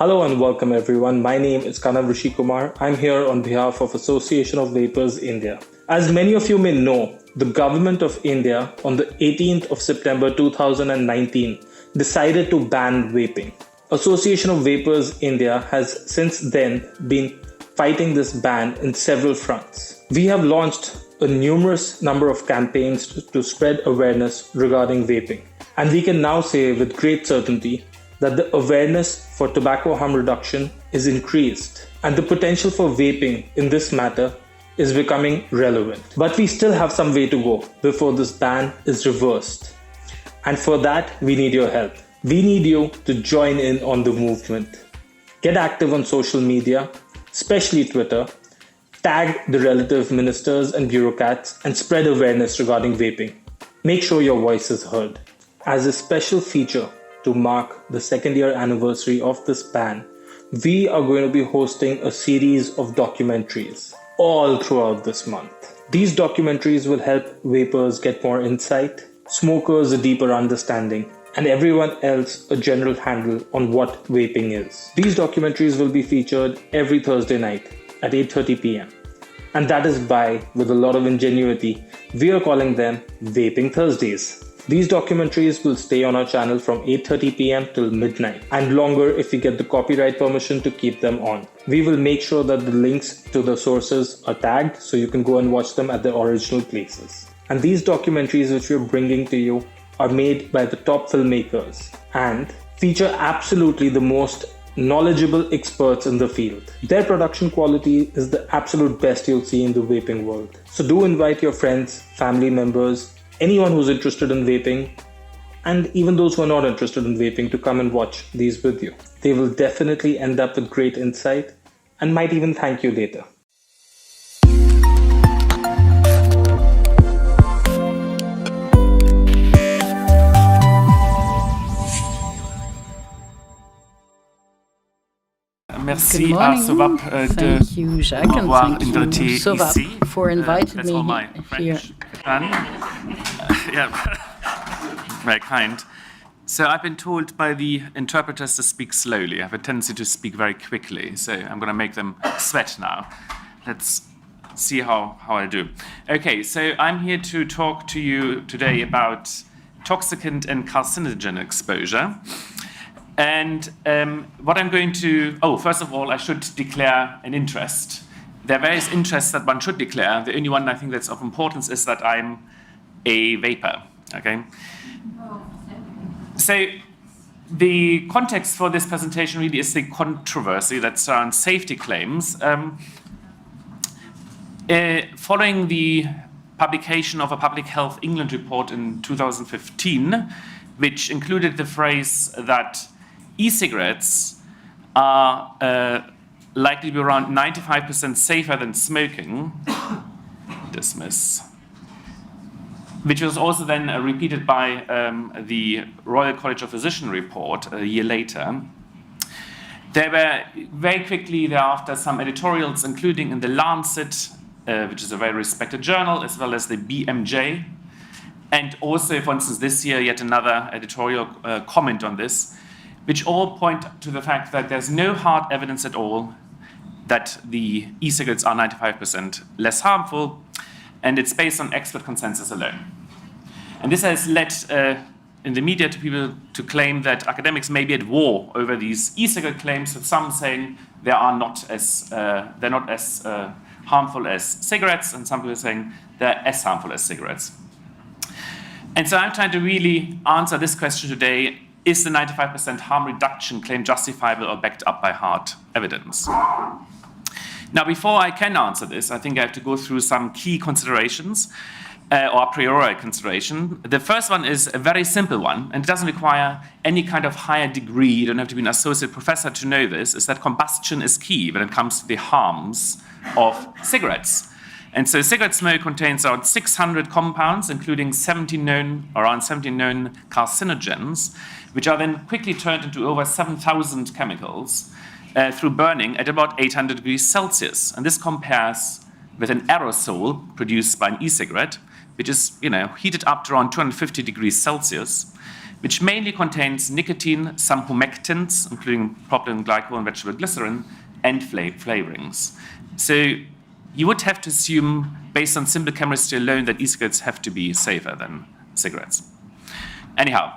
Hello and welcome everyone. My name is Kanav Rishi Kumar. I'm here on behalf of Association of Vapers India. As many of you may know, the government of India on the 18th of September 2019 decided to ban vaping. Association of Vapers India has since then been fighting this ban in several fronts. We have launched a numerous number of campaigns to spread awareness regarding vaping. And we can now say with great certainty that the awareness for tobacco harm reduction is increased and the potential for vaping in this matter is becoming relevant. But we still have some way to go before this ban is reversed. And for that, we need your help. We need you to join in on the movement. Get active on social media, especially Twitter. Tag the relative ministers and bureaucrats and spread awareness regarding vaping. Make sure your voice is heard. As a special feature to mark the second year anniversary of this ban, we are going to be hosting a series of documentaries all throughout this month. These documentaries will help vapers get more insight, smokers a deeper understanding, and everyone else a general handle on what vaping is. These documentaries will be featured every Thursday night at 8:30 p.m. And that is why, with a lot of ingenuity, we are calling them Vaping Thursdays. These documentaries will stay on our channel from 8:30 p.m. till midnight and longer if we get the copyright permission to keep them on. We will make sure that the links to the sources are tagged so you can go and watch them at their original places. And these documentaries which we're bringing to you are made by the top filmmakers and feature absolutely the most knowledgeable experts in the field. Their production quality is the absolute best you'll see in the vaping world. So do invite your friends, family members, anyone who's interested in vaping, and even those who are not interested in vaping to come and watch these with you. They will definitely end up with great insight and might even thank you later. Merci à Sommet Thank you, Jacques, and m'avoir thank invité you, Sommet, ici. for inviting That's all my me French. here. Yeah, very kind. So I've been told by the interpreters to speak slowly. I have a tendency to speak very quickly, so I'm going to make them sweat now. Let's see how I do. Okay, so I'm here to talk to you today about toxicant and carcinogen exposure. And what I'm going to, first of all, I should declare an interest. There are various interests that one should declare. The only one I think that's of importance is that I'm a vapor, okay? So the context for this presentation really is the controversy that surrounds safety claims. Following the publication of a Public Health England report in 2015, which included the phrase that e-cigarettes are likely to be around 95% safer than smoking, dismiss, which was also then repeated by the Royal College of Physicians report a year later. There were very quickly thereafter some editorials, including in the Lancet, which is a very respected journal, as well as the BMJ, and also, for instance, this year, yet another editorial comment on this, which all point to the fact that there's no hard evidence at all that the e-cigarettes are 95% less harmful, and it's based on expert consensus alone. And this has led in the media to people to claim that academics may be at war over these e-cigarette claims, with some saying they're not as harmful as cigarettes, and some people saying they're as harmful as cigarettes. And so I'm trying to really answer this question today: is the 95% harm reduction claim justifiable or backed up by hard evidence? Now, before I can answer this, I think I have to go through some key considerations, or a priori consideration. The first one is a very simple one, and it doesn't require any kind of higher degree. You don't have to be an associate professor to know this, is that combustion is key when it comes to the harms of cigarettes. And so cigarette smoke contains around 600 compounds, including around 17 known carcinogens, which are then quickly turned into over 7,000 chemicals through burning at about 800 degrees Celsius. And this compares with an aerosol produced by an e-cigarette, which is heated up to around 250 degrees Celsius, which mainly contains nicotine, some humectants, including propylene glycol and vegetable glycerin, and flavorings. So you would have to assume, based on simple chemistry alone, that e-cigarettes have to be safer than cigarettes. Anyhow,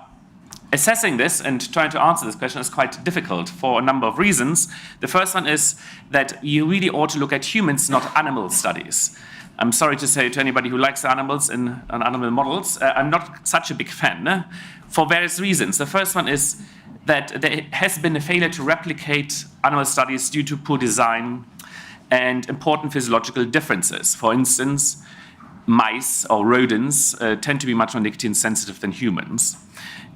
assessing this and trying to answer this question is quite difficult for a number of reasons. The first one is that you really ought to look at humans, not animal studies. I'm sorry to say to anybody who likes animals and animal models, I'm not such a big fan for various reasons. The first one is that there has been a failure to replicate animal studies due to poor design and important physiological differences. For instance, mice or rodents tend to be much more nicotine sensitive than humans.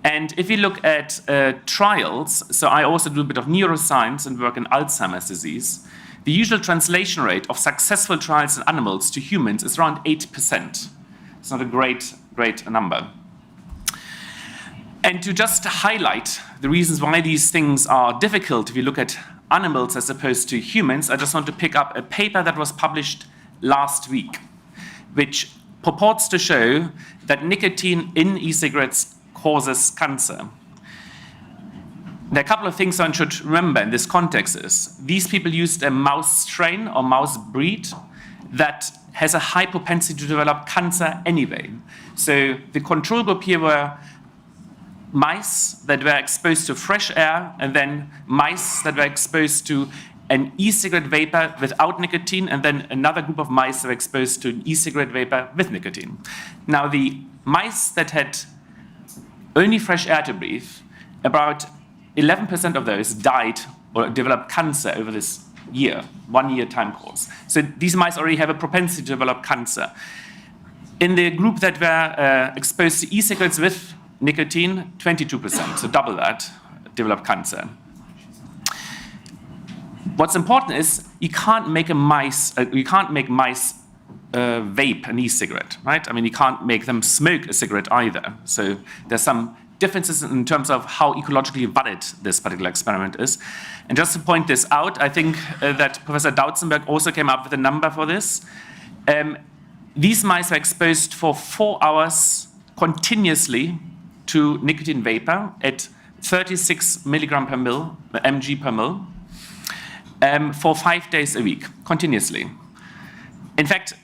And if you look at trials, so I also do a bit of neuroscience and work in Alzheimer's disease, the usual translation rate of successful trials in animals to humans is around 8%. It's not a great number. And to just highlight the reasons why these things are difficult if you look at animals as opposed to humans, I just want to pick up a paper that was published last week, which purports to show that nicotine in e-cigarettes causes cancer. There are a couple of things one should remember in this context is these people used a mouse strain or mouse breed that has a high propensity to develop cancer anyway. So the control group here were mice that were exposed to fresh air and then mice that were exposed to an e-cigarette vapor without nicotine and then another group of mice that were exposed to an e-cigarette vapor with nicotine. Now the mice that had only fresh air to breathe, about 11% of those died or developed cancer over this year, 1 year time course. So these mice already have a propensity to develop cancer. In the group that were exposed to e-cigarettes with nicotine, 22%, so double that, developed cancer. What's important is you can't make mice vape an e-cigarette, right? I mean, you can't make them smoke a cigarette either. So there's some differences in terms of how ecologically valid this particular experiment is. And just to point this out, I think that Professor Dautzenberg also came up with a number for this. These mice were exposed for 4 hours continuously to nicotine vapor at 36 milligram per mil, mg per mil, for 5 days a week, continuously. In fact,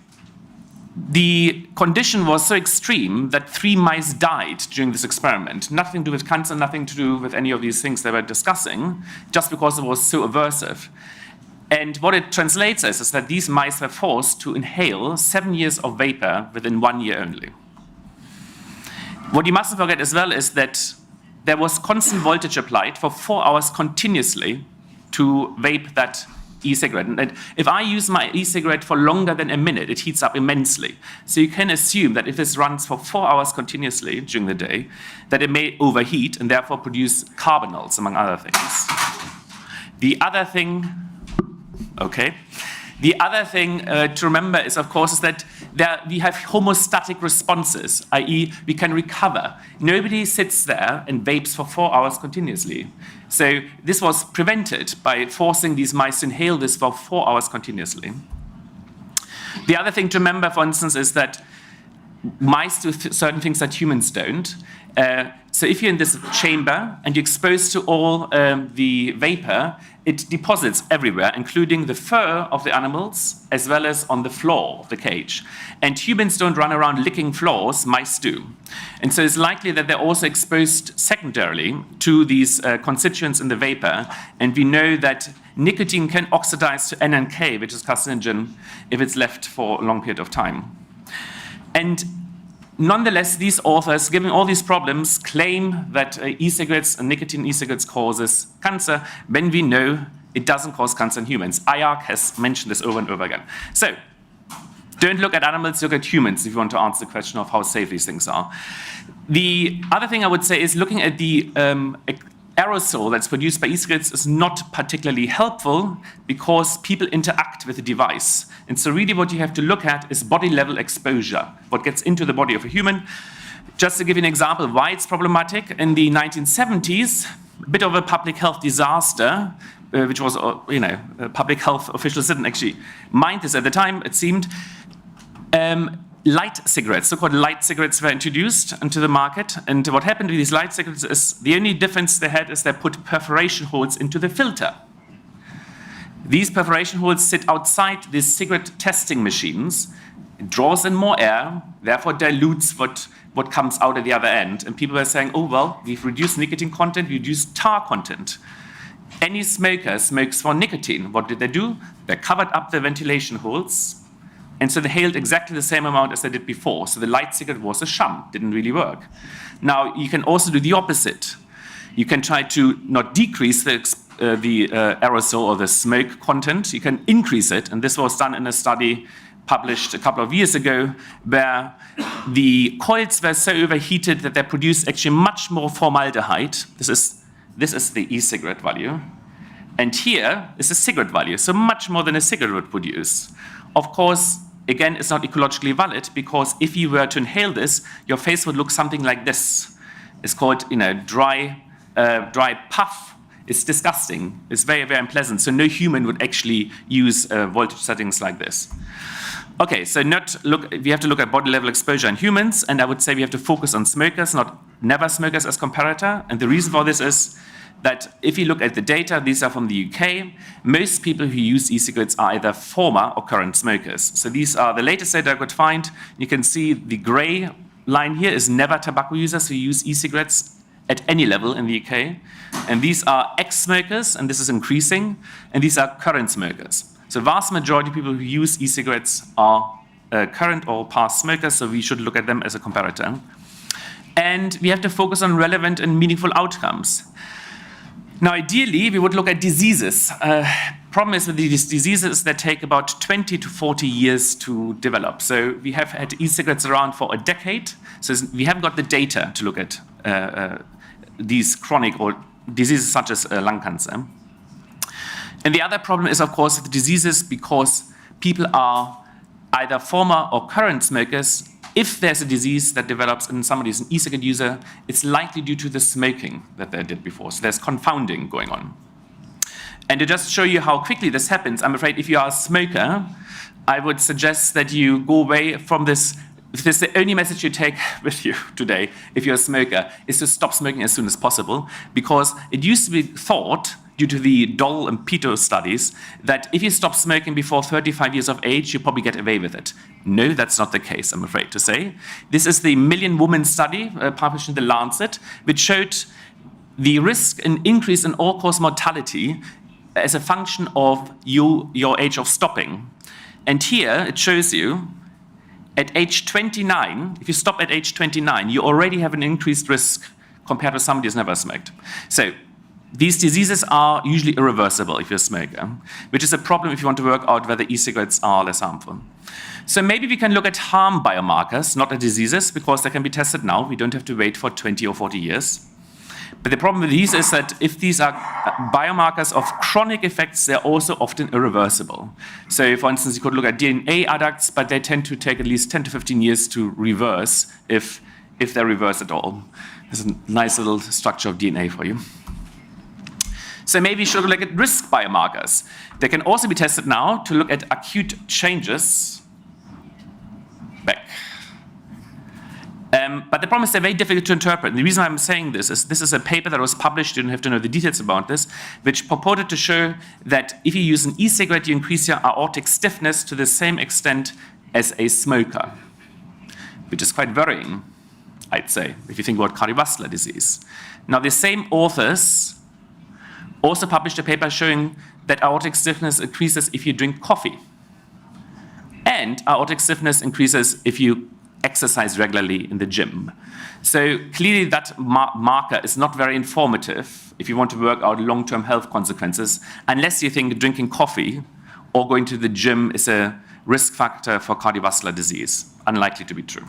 the condition was so extreme that 3 mice died during this experiment. Nothing to do with cancer, nothing to do with any of these things they were discussing, just because it was so aversive. And what it translates as is that these mice were forced to inhale 7 years of vapor within 1 year only. What you mustn't forget as well is that there was constant voltage applied for 4 hours continuously to vape that e-cigarette. And if I use my e-cigarette for longer than a minute, it heats up immensely. So you can assume that if this runs for 4 hours continuously during the day, that it may overheat and therefore produce carbonyls, among other things. The other thing to remember is, of course, is that we have homeostatic responses, i.e. we can recover. Nobody sits there and vapes for 4 hours continuously. So this was prevented by forcing these mice to inhale this for 4 hours continuously. The other thing to remember, for instance, is that mice do certain things that humans don't. So if you're in this chamber and you're exposed to all the vapor, it deposits everywhere, including the fur of the animals, as well as on the floor of the cage. And humans don't run around licking floors, mice do. And so it's likely that they're also exposed secondarily to these constituents in the vapor. And we know that nicotine can oxidize to NNK, which is carcinogen, if it's left for a long period of time. And nonetheless, these authors, given all these problems, claim that e-cigarettes and nicotine e-cigarettes causes cancer when we know it doesn't cause cancer in humans. IARC has mentioned this over and over again. So don't look at animals, look at humans if you want to answer the question of how safe these things are. The other thing I would say is looking at the aerosol that's produced by e-cigarettes is not particularly helpful because people interact with the device. And so really what you have to look at is body level exposure, what gets into the body of a human. Just to give you an example why it's problematic, in the 1970s, a bit of a public health disaster, which was, public health officials didn't actually mind this at the time, it seemed. light cigarettes, so-called light cigarettes, were introduced into the market. And what happened with these light cigarettes is the only difference they had is they put perforation holes into the filter. These perforation holes sit outside these cigarette testing machines. It draws in more air, therefore dilutes what comes out at the other end. And people were saying, oh, well, we've reduced nicotine content, we reduced tar content. Any smoker smokes for nicotine. What did they do? They covered up the ventilation holes, and so they inhaled exactly the same amount as they did before. So the light cigarette was a sham, didn't really work. Now, you can also do the opposite. You can try to not decrease the aerosol or the smoke content, you can increase it. And this was done in a study published a couple of years ago, where the coils were so overheated that they produced actually much more formaldehyde. This is the e-cigarette value. And here is the cigarette value, so much more than a cigarette would produce. Of course, again, it's not ecologically valid, because if you were to inhale this, your face would look something like this. It's called, dry puff. It's disgusting. It's very, very unpleasant. So no human would actually use voltage settings like this. Okay, so we have to look at body level exposure in humans, and I would say we have to focus on smokers, not never smokers as comparator. And the reason for this is that if you look at the data, these are from the UK, most people who use e-cigarettes are either former or current smokers. So these are the latest data I could find. You can see the gray line here is never tobacco users who use e-cigarettes at any level in the UK. And these are ex-smokers, and this is increasing, and these are current smokers. So vast majority of people who use e-cigarettes are current or past smokers, so we should look at them as a comparator. And we have to focus on relevant and meaningful outcomes. Now, ideally, we would look at diseases. Problem is with these diseases that take about 20 to 40 years to develop. So we have had e-cigarettes around for a decade, so we haven't got the data to look at these chronic or diseases such as lung cancer. And the other problem is, of course, the diseases, because people are either former or current smokers. If there's a disease that develops and somebody is an e-cigarette user, it's likely due to the smoking that they did before. So there's confounding going on. And to just show you how quickly this happens, I'm afraid if you are a smoker, I would suggest that you go away from this. If this is the only message you take with you today, if you're a smoker, is to stop smoking as soon as possible, because it used to be thought, due to the Doll and Pito studies, that if you stop smoking before 35 years of age, you probably get away with it. No, that's not the case, I'm afraid to say. This is the Million Woman study published in The Lancet, which showed the risk and increase in all-cause mortality as a function of your age of stopping. And here it shows you, at age 29, if you stop at age 29, you already have an increased risk compared to somebody who's never smoked. So these diseases are usually irreversible if you're a smoker, which is a problem if you want to work out whether e-cigarettes are less harmful. So maybe we can look at harm biomarkers, not at diseases, because they can be tested now. We don't have to wait for 20 or 40 years. But the problem with these is that if these are biomarkers of chronic effects, they're also often irreversible. So, for instance, you could look at DNA adducts, but they tend to take at least 10 to 15 years to reverse, if they reverse at all. There's a nice little structure of DNA for you. So maybe we should look at risk biomarkers. They can also be tested now to look at acute changes. But the problem is they're very difficult to interpret. And the reason I'm saying this is a paper that was published, you don't have to know the details about this, which purported to show that if you use an e-cigarette, you increase your aortic stiffness to the same extent as a smoker, which is quite worrying, I'd say, if you think about cardiovascular disease. Now, the same authors also published a paper showing that aortic stiffness increases if you drink coffee. And aortic stiffness increases if you exercise regularly in the gym. So clearly that marker is not very informative if you want to work out long-term health consequences, unless you think drinking coffee or going to the gym is a risk factor for cardiovascular disease. Unlikely to be true.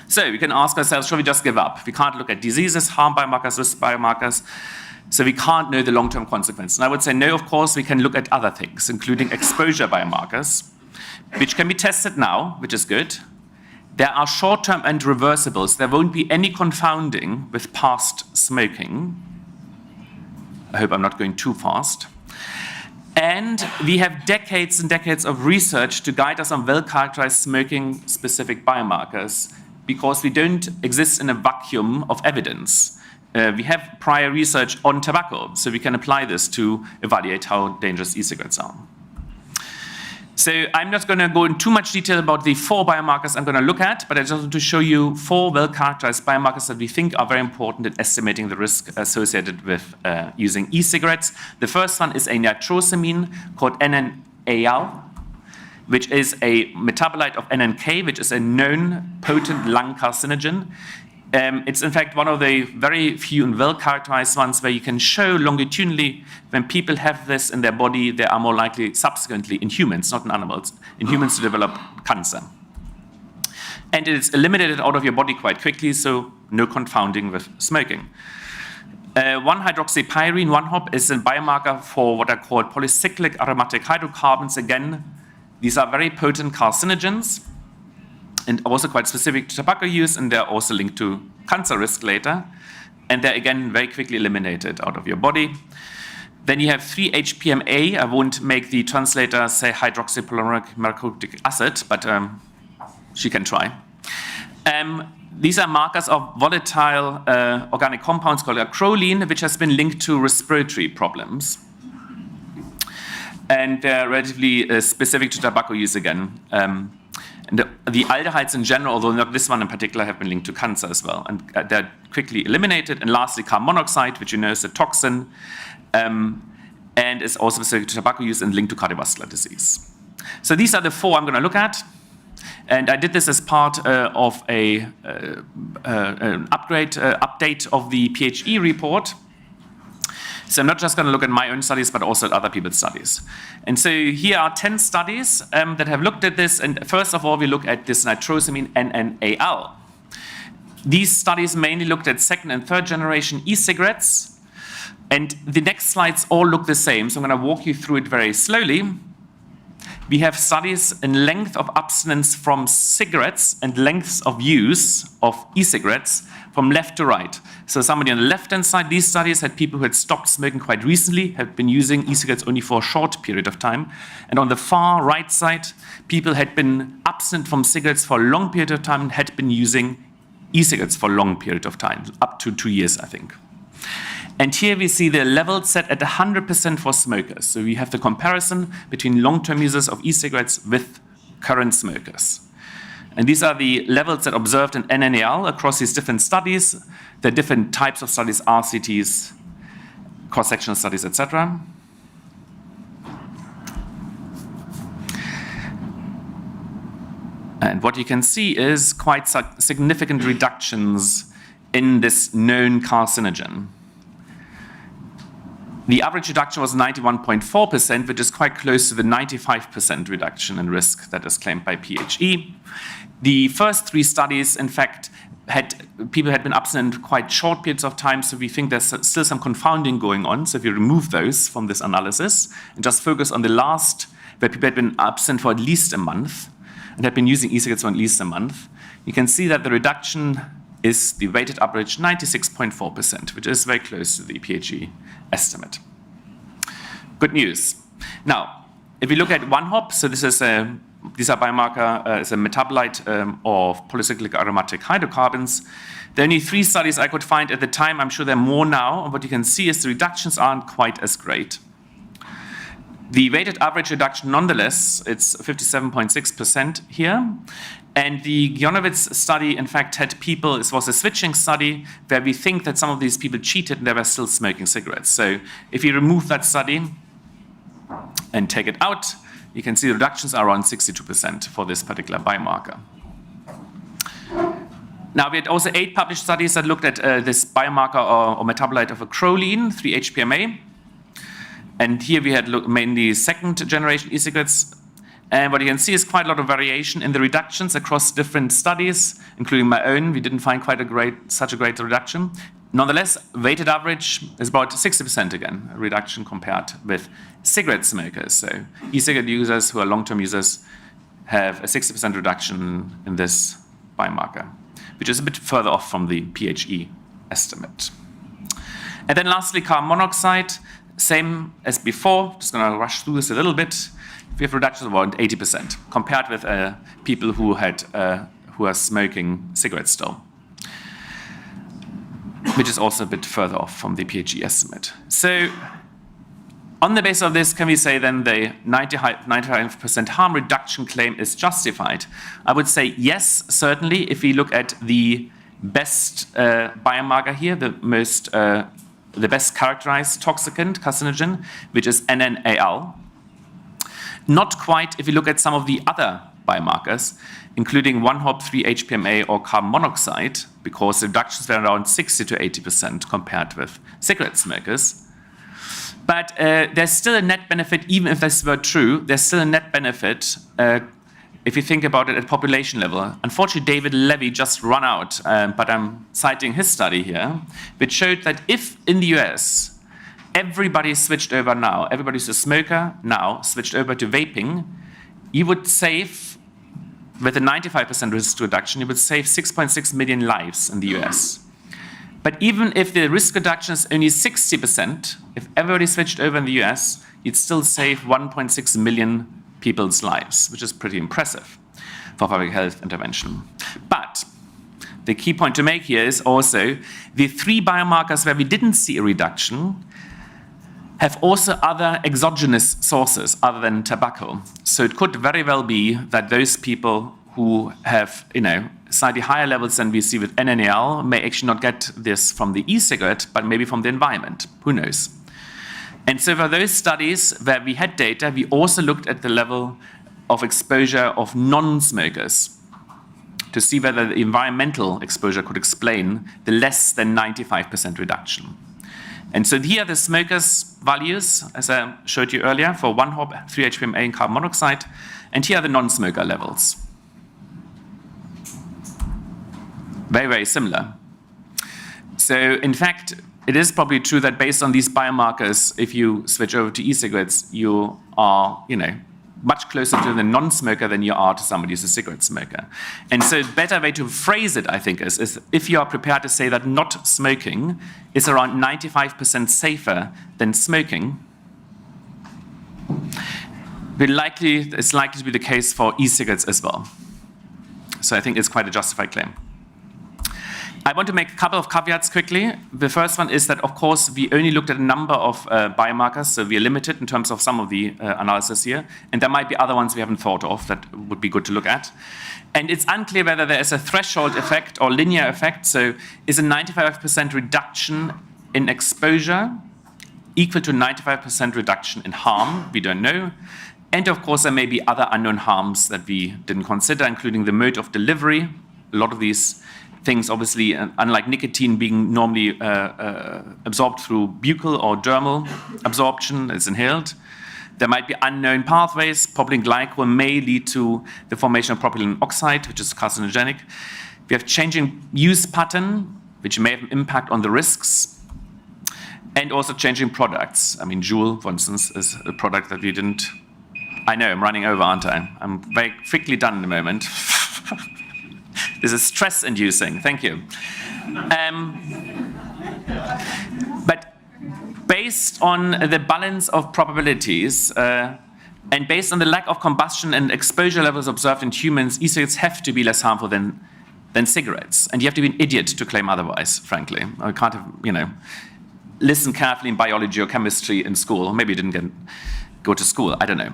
So we can ask ourselves, should we just give up? We can't look at diseases, harm biomarkers, risk biomarkers, so we can't know the long-term consequences. And I would say no, of course, we can look at other things, including exposure biomarkers, which can be tested now, which is good. There are short-term and reversibles. There won't be any confounding with past smoking. I hope I'm not going too fast. And we have decades and decades of research to guide us on well-characterized smoking-specific biomarkers, because we don't exist in a vacuum of evidence. We have prior research on tobacco, so we can apply this to evaluate how dangerous e-cigarettes are. So I'm not going to go in too much detail about the 4 biomarkers I'm going to look at, but I just want to show you 4 well-characterized biomarkers that we think are very important in estimating the risk associated with using e-cigarettes. The first one is a nitrosamine called NNAL, which is a metabolite of NNK, which is a known potent lung carcinogen. It's in fact one of the very few and well-characterized ones where you can show longitudinally when people have this in their body, they are more likely subsequently in humans, not in animals, in humans to develop cancer. And it is eliminated out of your body quite quickly, so no confounding with smoking. 1-hydroxypyrene, 1-hop, is a biomarker for what are called polycyclic aromatic hydrocarbons. Again, these are very potent carcinogens, and also quite specific to tobacco use, and they're also linked to cancer risk later. And they're, again, very quickly eliminated out of your body. Then you have 3-HPMA. I won't make the translator say hydroxypolymeric mercuric acid, but she can try. These are markers of volatile organic compounds called acrolein, which has been linked to respiratory problems. And they're relatively specific to tobacco use again. And the aldehydes in general, although not this one in particular, have been linked to cancer as well. And they're quickly eliminated. And lastly, carbon monoxide, which you know is a toxin, and is also specific to tobacco use and linked to cardiovascular disease. So these are the 4 I'm going to look at. And I did this as part of an update of the PHE report. So I'm not just going to look at my own studies, but also at other people's studies. And so here are 10 studies that have looked at this. And first of all, we look at this nitrosamine NNAL. These studies mainly looked at second and third generation e-cigarettes. And the next slides all look the same. So I'm going to walk you through it very slowly. We have studies in length of abstinence from cigarettes and lengths of use of e-cigarettes from left to right. So somebody on the left-hand side, these studies had people who had stopped smoking quite recently, had been using e-cigarettes only for a short period of time. And on the far right side, people had been absent from cigarettes for a long period of time and had been using e-cigarettes for a long period of time, up to 2 years, I think. And here we see the level set at 100% for smokers. So we have the comparison between long-term users of e-cigarettes with current smokers. And these are the levels that observed in NNAL across these different studies. There are different types of studies, RCTs, cross-sectional studies, etc. And what you can see is quite significant reductions in this known carcinogen. The average reduction was 91.4%, which is quite close to the 95% reduction in risk that is claimed by PHE. The first 3 studies, in fact, people had been abstinent quite short periods of time, so we think there's still some confounding going on. So if you remove those from this analysis and just focus on the last, where people had been absent for at least a month and had been using e-cigarettes for at least a month, you can see that the reduction is the weighted average 96.4%, which is very close to the PHE estimate. Good news. Now, if we look at 1-hop, so this is these are biomarker, is a metabolite of polycyclic aromatic hydrocarbons. There are only 3 studies I could find at the time. I'm sure there are more now. And what you can see is the reductions aren't quite as great. The weighted average reduction, nonetheless, it's 57.6% here. And the Gionowitz study, in fact, had people, it was a switching study where we think that some of these people cheated and they were still smoking cigarettes. So if you remove that study and take it out, you can see the reductions are around 62% for this particular biomarker. Now, we had also 8 published studies that looked at this biomarker or metabolite of acrolein, 3-HPMA. And here we had mainly second generation e-cigarettes. And what you can see is quite a lot of variation in the reductions across different studies, including my own. We didn't find such a great reduction. Nonetheless, weighted average is about 60% again, a reduction compared with cigarette smokers. So e-cigarette users who are long-term users have a 60% reduction in this biomarker, which is a bit further off from the PHE estimate. And then lastly, carbon monoxide. same as before, just going to rush through this a little bit. We have reductions of around 80% compared with people who are smoking cigarettes still, which is also a bit further off from the PHE estimate. So on the basis of this, can we say then the 95% harm reduction claim is justified? I would say yes, certainly, if we look at the best biomarker here, the best characterized toxicant, carcinogen, which is NNAL. Not quite if you look at some of the other biomarkers, including 1-hop-3-HPMA or carbon monoxide, because the reductions were around 60 to 80% compared with cigarette smokers. But there's still a net benefit, even if this were true, there's still a net benefit if you think about it at population level. Unfortunately, David Levy just ran out, but I'm citing his study here, which showed that if in the US, everybody switched over now, everybody who's a smoker now switched over to vaping, you would save, with a 95% risk reduction, you would save 6.6 million lives in the US. But even if the risk reduction is only 60%, if everybody switched over in the US, you'd still save 1.6 million people's lives, which is pretty impressive for public health intervention. But the key point to make here is also the 3 biomarkers where we didn't see a reduction have also other exogenous sources other than tobacco. So it could very well be that those people who have, slightly higher levels than we see with NNAL may actually not get this from the e-cigarette, but maybe from the environment. Who knows? And so for those studies where we had data, we also looked at the level of exposure of non-smokers to see whether the environmental exposure could explain the less than 95% reduction. And so here are the smokers' values, as I showed you earlier, for 1-hop, 3-HPMA, and carbon monoxide. And here are the non-smoker levels. Very, very similar. So in fact, it is probably true that based on these biomarkers, if you switch over to e-cigarettes, you are, much closer to the non-smoker than you are to somebody who's a cigarette smoker. And so a better way to phrase it, I think, is if you are prepared to say that not smoking is around 95% safer than smoking, it's likely to be the case for e-cigarettes as well. So I think it's quite a justified claim. I want to make a couple of caveats quickly. The first one is that, of course, we only looked at a number of biomarkers, so we are limited in terms of some of the analysis here, and there might be other ones we haven't thought of that would be good to look at. And it's unclear whether there is a threshold effect or linear effect, so is a 95% reduction in exposure equal to 95% reduction in harm? We don't know. And of course, there may be other unknown harms that we didn't consider, including the mode of delivery. A lot of these things, obviously, unlike nicotine being normally absorbed through buccal or dermal absorption, it's inhaled. There might be unknown pathways. Propylene glycol may lead to the formation of propylene oxide, which is carcinogenic. We have changing use pattern, which may have an impact on the risks, and also changing products. I mean, Juul, for instance, is a product that we didn't. I know, I'm running over, aren't I? I'm very quickly done in a moment. This is stress-inducing. Thank you. But based on the balance of probabilities and based on the lack of combustion and exposure levels observed in humans, e-cigarettes have to be less harmful than cigarettes. And you have to be an idiot to claim otherwise, frankly. I can't have, listen carefully in biology or chemistry in school. Or maybe you didn't go to school, I don't know.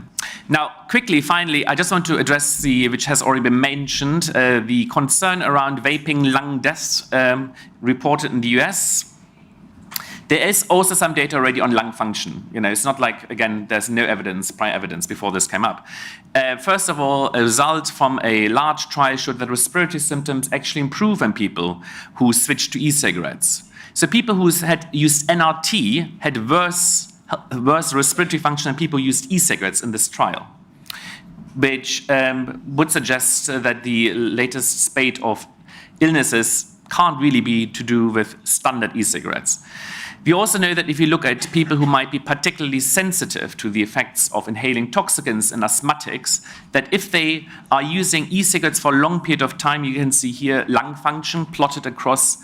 Now, quickly, finally, I just want to address which has already been mentioned, the concern around vaping lung deaths reported in the US. There is also some data already on lung function. It's not like, again, there's no evidence, prior evidence before this came up. First of all, a result from a large trial showed that respiratory symptoms actually improve in people who switched to e-cigarettes. So people who had used NRT had worse respiratory function than people who used e-cigarettes in this trial, which would suggest that the latest spate of illnesses can't really be to do with standard e-cigarettes. We also know that if you look at people who might be particularly sensitive to the effects of inhaling toxicants and asthmatics, that if they are using e-cigarettes for a long period of time, you can see here lung function plotted across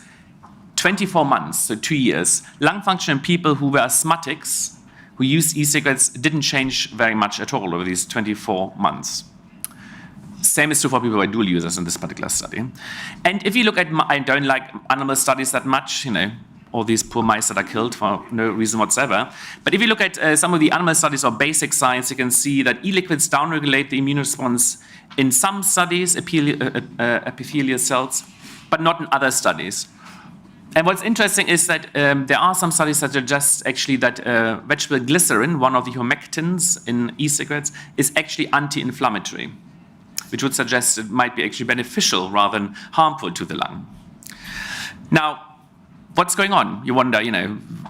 24 months, so 2 years. Lung function in people who were asthmatics who used e-cigarettes didn't change very much at all over these 24 months. Same is true for people who are dual users in this particular study. And if you look at, I don't like animal studies that much, all these poor mice that are killed for no reason whatsoever. But if you look at some of the animal studies or basic science, you can see that e-liquids downregulate the immune response in some studies, epithelial cells, but not in other studies. And what's interesting is that there are some studies that suggest actually that vegetable glycerin, one of the humectants in e-cigarettes, is actually anti-inflammatory, which would suggest it might be actually beneficial rather than harmful to the lung. Now, what's going on? You wonder,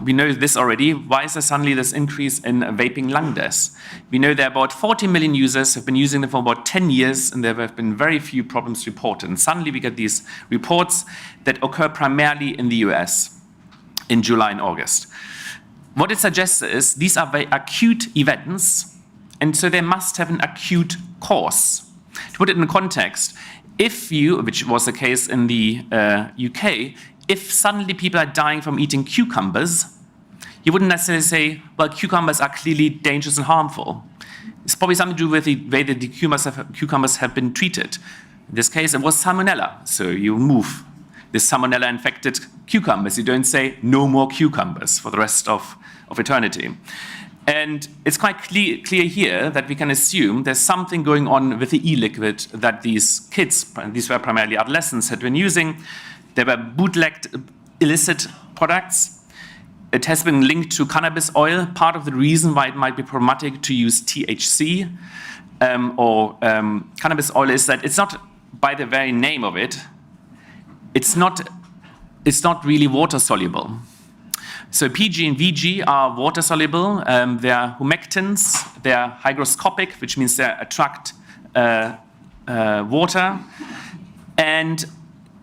we know this already. Why is there suddenly this increase in vaping lung deaths? We know there are about 40 million users have been using them for about 10 years, and there have been very few problems reported. And suddenly we get these reports that occur primarily in the US in July and August. What it suggests is these are very acute events, and so they must have an acute cause. To put it in context, if you, which was the case in the UK, if suddenly people are dying from eating cucumbers, you wouldn't necessarily say, well, cucumbers are clearly dangerous and harmful. It's probably something to do with the way that the cucumbers have been treated. In this case, it was salmonella, so you remove the salmonella-infected cucumbers. You don't say, no more cucumbers for the rest of eternity. And it's quite clear here that we can assume there's something going on with the e-liquid that these kids, these were primarily adolescents, had been using. They were bootlegged illicit products. It has been linked to cannabis oil. Part of the reason why it might be problematic to use THC or cannabis oil is that it's not, by the very name of it, it's not really water soluble. So PG and VG are water soluble. They are humectants. They are hygroscopic, which means they attract water. And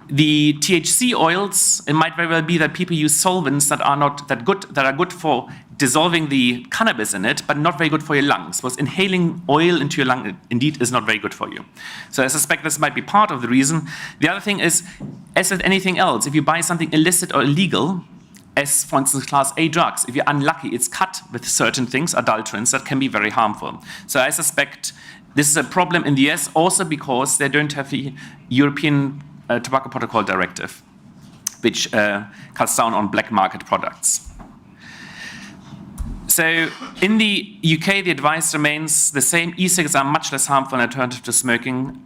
the THC oils, it might very well be that people use solvents that are not that good, that are good for dissolving the cannabis in it, but not very good for your lungs. Because inhaling oil into your lung indeed is not very good for you. So I suspect this might be part of the reason. The other thing is, as with anything else, if you buy something illicit or illegal, as for instance class A drugs, if you're unlucky, it's cut with certain things, adulterants, that can be very harmful. So I suspect this is a problem in the US also because they don't have the European Tobacco Protocol Directive, which cuts down on black market products. So in the UK, the advice remains the same. E-cigarettes are much less harmful an alternative to smoking,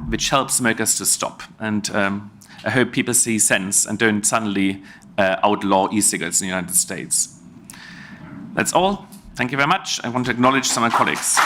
which helps smokers to stop. And I hope people see sense and don't suddenly outlaw e-cigarettes in the United States. That's all. Thank you very much. I want to acknowledge some of my colleagues.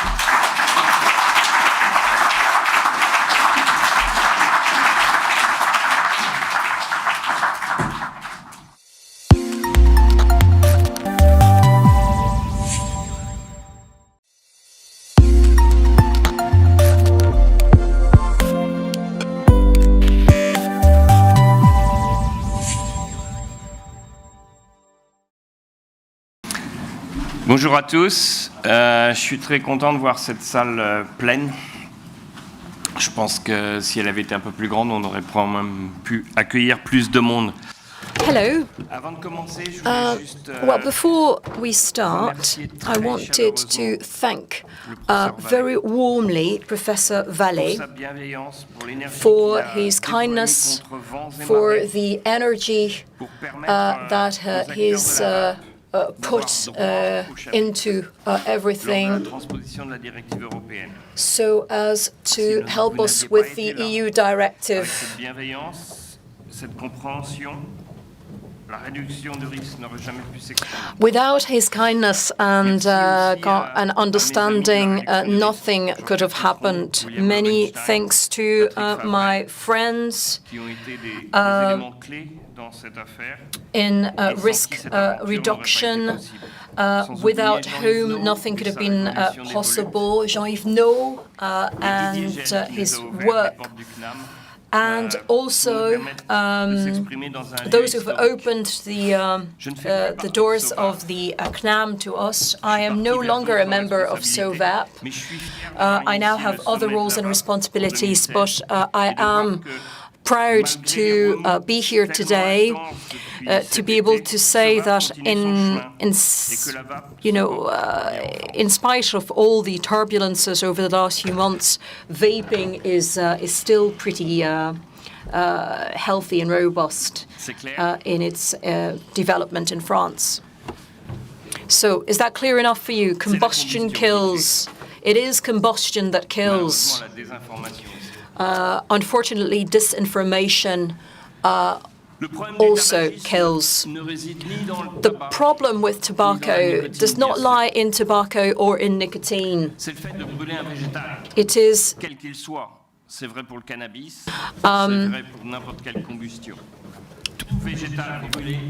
Bonjour à tous, je suis très content de voir cette salle pleine. Je pense que si elle avait été un peu plus grande, on aurait probablement pu accueillir plus de monde. Hello. Avant de commencer, je voulais juste, well, before we start, I wanted to thank very warmly Professor Vallée for his kindness, for the energy that he's put into everything so as to help us with the EU directive. Without his kindness and understanding, nothing could have happened. Many thanks to my friends in risk reduction, without whom nothing could have been possible. Jean-Yves No and his work. And also those who've opened the doors of the CNAM to us. I am no longer a member of SOVAP. I now have other roles and responsibilities, but I am proud to be here today, to be able to say that in spite of all the turbulences over the last few months, vaping is still pretty healthy and robust in its development in France. So is that clear enough for you? Combustion kills. It is combustion that kills. Unfortunately, disinformation also kills. The problem with tobacco does not lie in tobacco or in nicotine. It is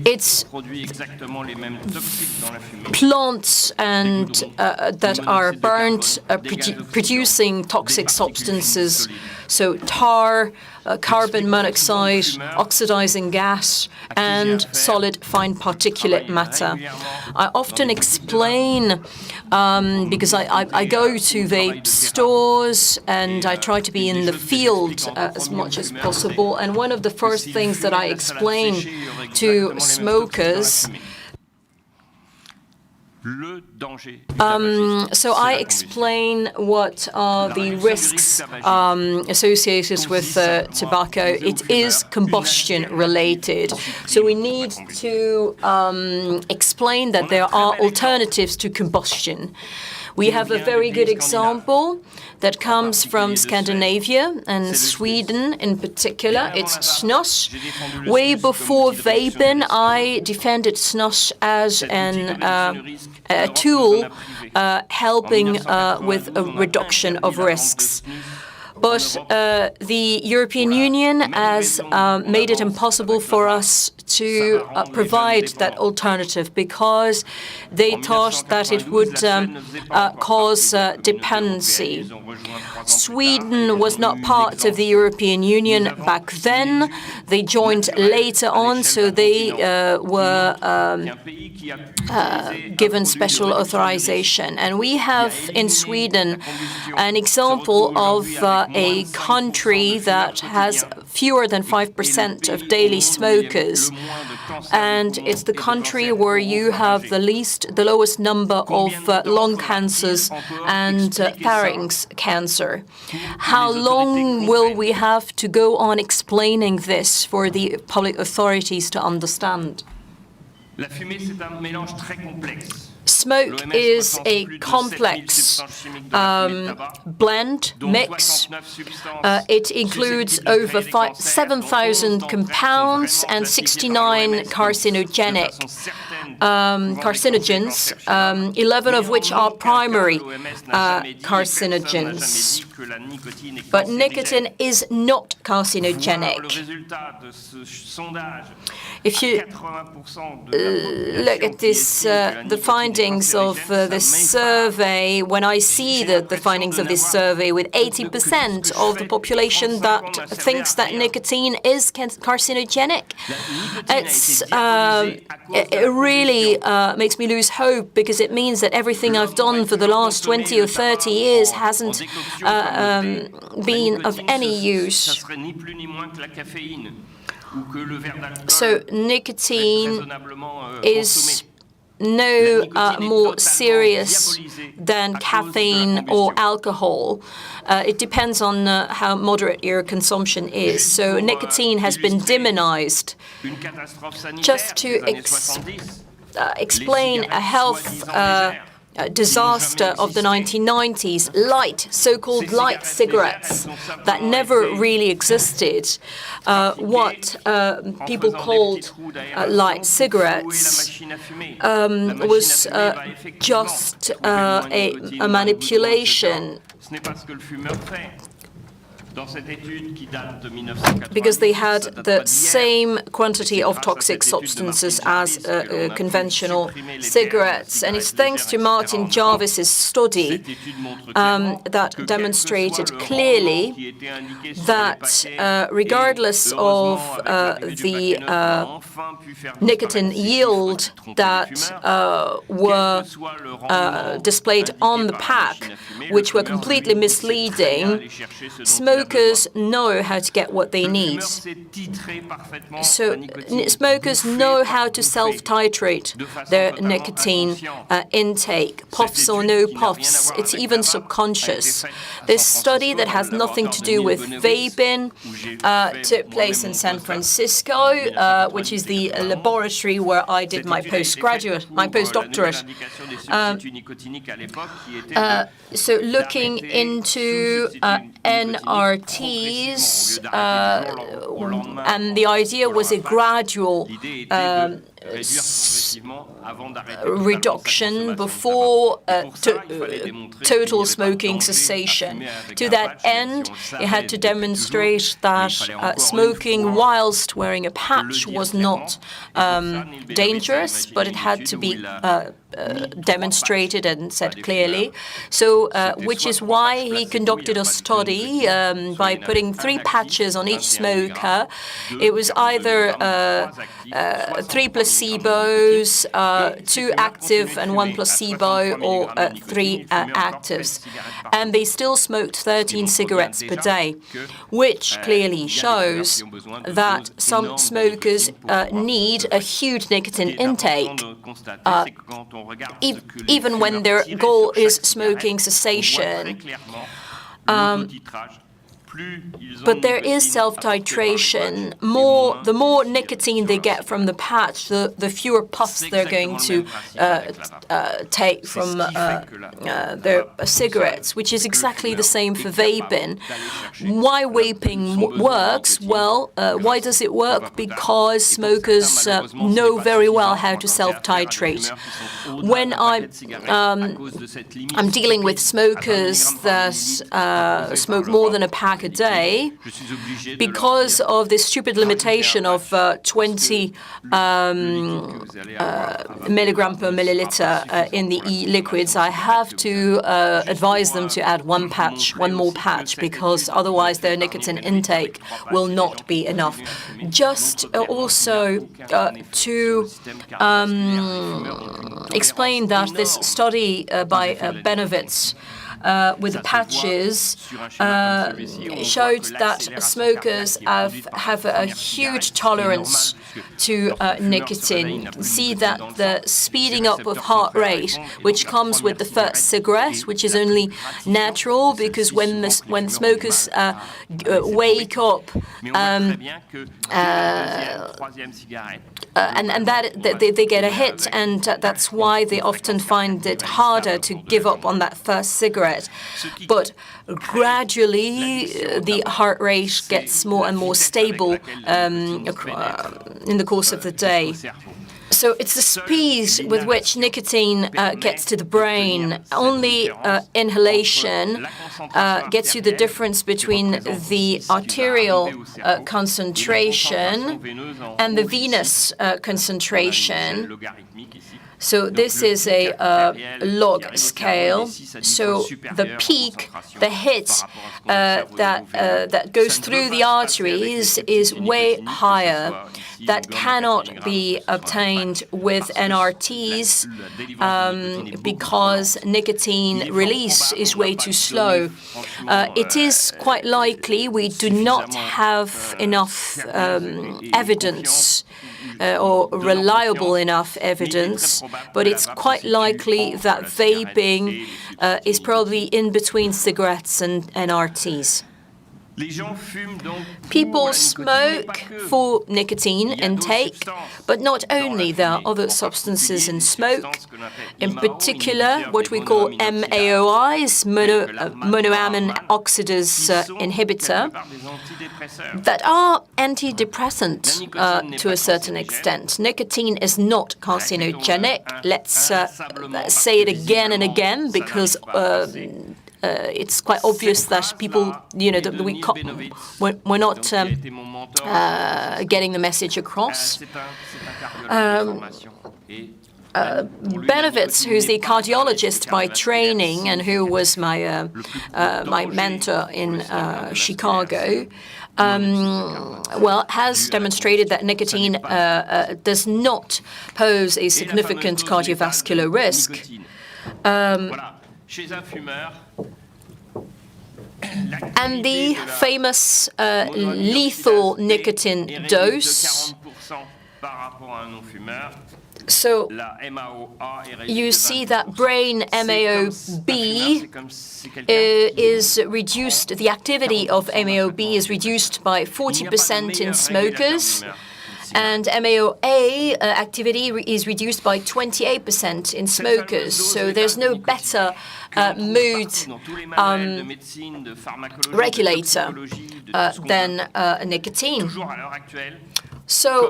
it's plants and that are burnt producing toxic substances, so tar, carbon monoxide, oxidizing gas, and solid fine particulate matter. I often explain, because I go to vape stores and I try to be in the field as much as possible, and one of the first things that I explain to smokers so I explain what are the risks associated with tobacco. It is combustion related. So we need to explain that there are alternatives to combustion. We have a very good example that comes from Scandinavia and Sweden in particular. It's snus. Way before vaping, I defended snus as a tool helping with a reduction of risks. But the European Union has made it impossible for us to provide that alternative because they thought that it would cause dependency. Sweden was not part of the European Union back then. They joined later on, so they were given special authorization. And we have in Sweden an example of a country that has fewer than 5% of daily smokers. And it's the country where you have the lowest number of lung cancers and pharynx cancer. How long will we have to go on explaining this for the public authorities to understand? Smoke is a complex blend, mix. It includes over 7,000 compounds and 69 carcinogens, 11 of which are primary carcinogens. But nicotine is not carcinogenic. If you look at this, the findings of this survey, when I see the findings of this survey with 80% of the population that thinks that nicotine is carcinogenic, it really makes me lose hope, because it means that everything I've done for the last 20 or 30 years hasn't been of any use. So nicotine is no more serious than caffeine or alcohol. It depends on how moderate your consumption is. So nicotine has been demonized. Just to explain a health disaster of the 1990s, so-called light cigarettes that never really existed. What people called light cigarettes was just a manipulation, because they had the same quantity of toxic substances as conventional cigarettes. And it's thanks to Martin Jarvis's study that demonstrated clearly that regardless of the nicotine yield that were displayed on the pack, which were completely misleading, smokers smokers know how to get what they need. So smokers know how to self-titrate their nicotine intake, puffs or no puffs. It's even subconscious. This study that has nothing to do with vaping took place in San Francisco, which is the laboratory where I did my postdoctorate. So looking into NRTs, and the idea was a gradual reduction before total smoking cessation. To that end, it had to demonstrate that smoking whilst wearing a patch was not dangerous, but it had to be demonstrated and said clearly. So, which is why he conducted a study by putting 3 patches on each smoker. It was either 3 placebos, 2 active and 1 placebo, or 3 actives. And they still smoked 13 cigarettes per day, which clearly shows that some smokers need a huge nicotine intake, even when their goal is smoking cessation. But there is self-titration. The more nicotine they get from the patch, the fewer puffs they're going to take from their cigarettes, which is exactly the same for vaping. Why vaping works? Well, why does it work? Because smokers know very well how to self-titrate. When I'm dealing with smokers that smoke more than a pack a day, because of this stupid limitation of 20 milligram per milliliter in the e-liquids, I have to advise them to add one more patch, because otherwise their nicotine intake will not be enough. Just also to explain that this study by Benovitz with the patches showed that smokers have a huge tolerance to nicotine. You can see that the speeding up of heart rate, which comes with the first cigarette, which is only natural, because when smokers wake up and that they get a hit, and that's why they often find it harder to give up on that first cigarette. But gradually, the heart rate gets more and more stable in the course of the day. So it's the speed with which nicotine gets to the brain. Only inhalation gets you the difference between the arterial concentration and the venous concentration. So this is a log scale. So the peak, the hit that goes through the arteries is way higher. That cannot be obtained with NRTs because nicotine release is way too slow. It is quite likely we do not have enough evidence or reliable enough evidence, but it's quite likely that vaping is probably in between cigarettes and NRTs. People smoke for nicotine intake, but not only. There are other substances in smoke, in particular what we call MAOIs, monoamine oxidase inhibitor, that are antidepressant to a certain extent. Nicotine is not carcinogenic. Let's say it again and again, because it's quite obvious that people, we're not getting the message across. Benovitz, who's the cardiologist by training and who was my mentor in Chicago, has demonstrated that nicotine does not pose a significant cardiovascular risk. And the famous lethal nicotine dose. So you see that brain MAO-B is reduced, the activity of MAO-B is reduced by 40% in smokers, and MAO-A activity is reduced by 28% in smokers. So there's no better mood regulator than nicotine. So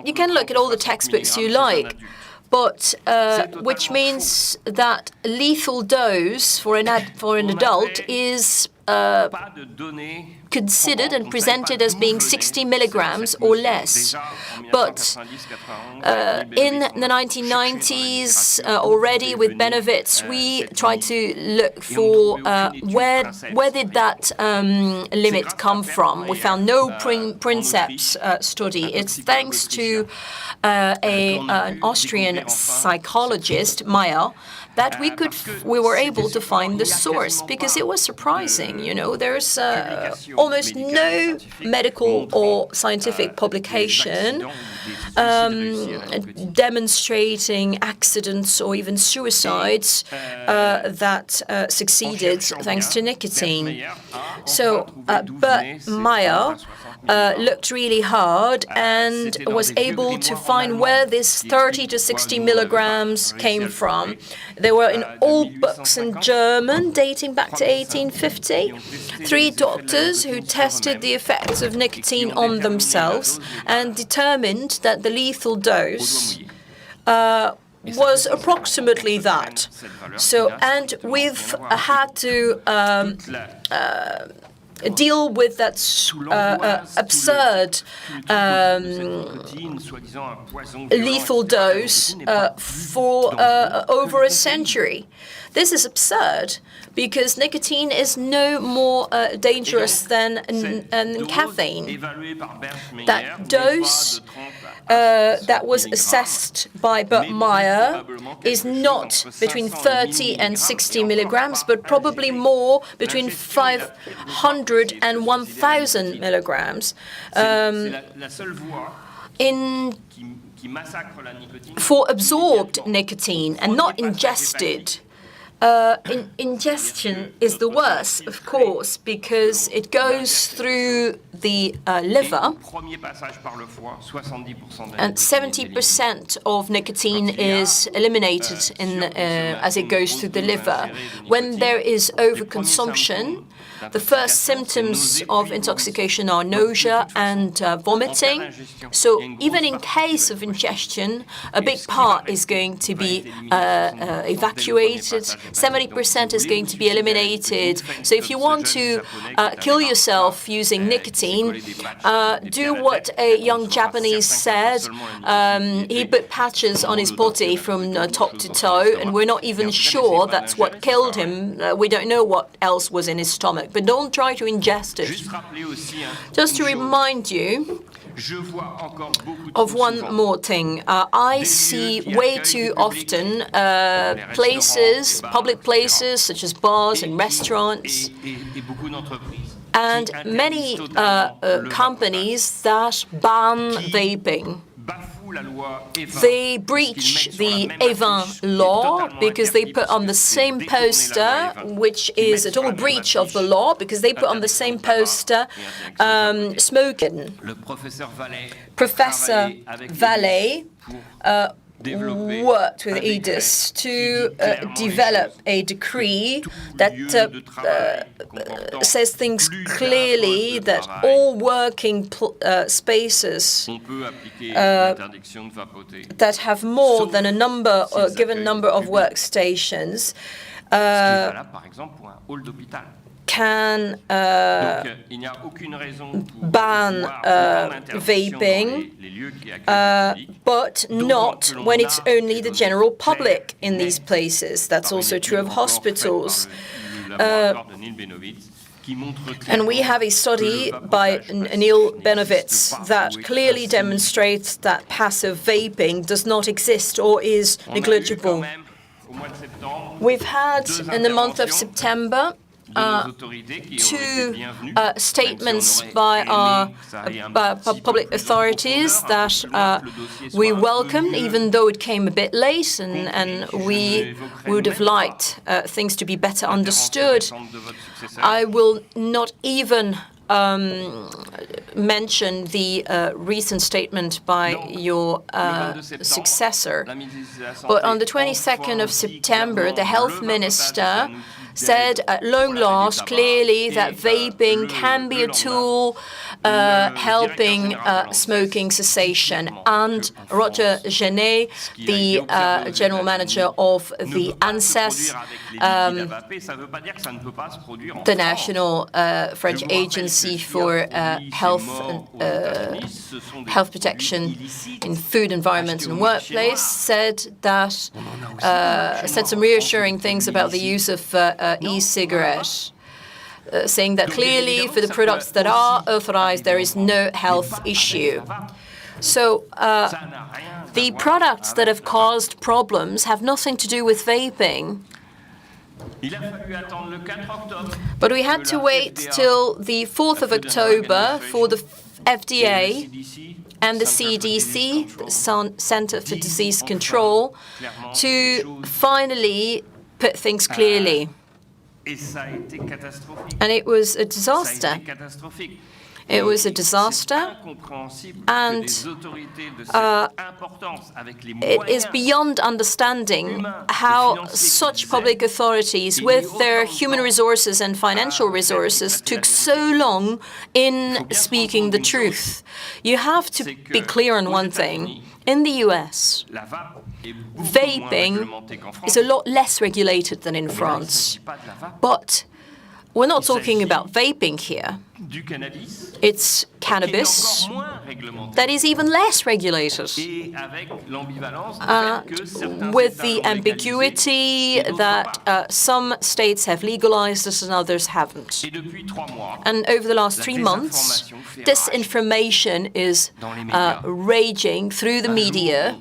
you can look at all the textbooks you like, but which means that lethal dose for an adult is considered and presented as being 60 milligrams or less. But in the 1990s, already with benefits, we tried to look for where did that limit come from. We found no Princeps study. It's thanks to an Austrian psychologist, Meyer, that we were able to find the source, because it was surprising. You know, there's almost no medical or scientific publication demonstrating accidents or even suicides that succeeded thanks to nicotine. So, but Meyer looked really hard and was able to find where this 30 to 60 milligrams came from. They were in old books in German dating back to 1850. 3 doctors who tested the effects of nicotine on themselves and determined that the lethal dose was approximately that. So, and we've had to deal with that absurd lethal dose for over a century. This is absurd because nicotine is no more dangerous than caffeine. That dose that was assessed by Bert Meyer is not between 30 and 60 milligrams, but probably more, between 500 and 1,000 milligrams. For absorbed nicotine and not ingested. Ingestion is the worst, of course, because it goes through the liver, and 70% of nicotine is eliminated as it goes through the liver. When there is overconsumption, the first symptoms of intoxication are nausea and vomiting. So even in case of ingestion, a big part is going to be evacuated. 70% is going to be eliminated. So if you want to kill yourself using nicotine, do what a young Japanese said. He put patches on his body from top to toe, and we're not even sure that's what killed him. We don't know what else was in his stomach, but don't try to ingest it. Just to remind you of one more thing. I see way too often public places such as bars and restaurants, and many companies that ban vaping. They breach the E20 law because they put on the same poster, which is a total breach of the law, because they put on the same poster smoking. Professor Vallée worked with EDIS to develop a decree that says things clearly, that all working spaces that have more than a given number of workstations can ban vaping, but not when it's only the general public in these places. That's also true of hospitals. And we have a study by Neil Benovitz that clearly demonstrates that passive vaping does not exist or is negligible. We've had, in the month of September, two statements by our public authorities that we welcome, even though it came a bit late, and we would have liked things to be better understood. I will not even mention the recent statement by your successor. But on the 22nd of September, the health minister said at long last clearly that vaping can be a tool helping smoking cessation. And Roger Genet, the general manager of the ANSES, the National French Agency for Health Protection in Food, Environment and Workplace, said some reassuring things about the use of e-cigarette, saying that clearly for the products that are authorized there is no health issue. So the products that have caused problems have nothing to do with vaping. But we had to wait till the 4th of October for the FDA and the CDC, the Center for Disease Control, to finally put things clearly. And it was a disaster. It was a disaster, and it is beyond understanding how such public authorities, with their human resources and financial resources, took so long in speaking the truth. You have to be clear on one thing. In the US, vaping is a lot less regulated than in France. But we're not talking about vaping here. It's cannabis that is even less regulated. With the ambiguity that some states have legalized it and others haven't. And over the last 3 months, disinformation is raging through the media.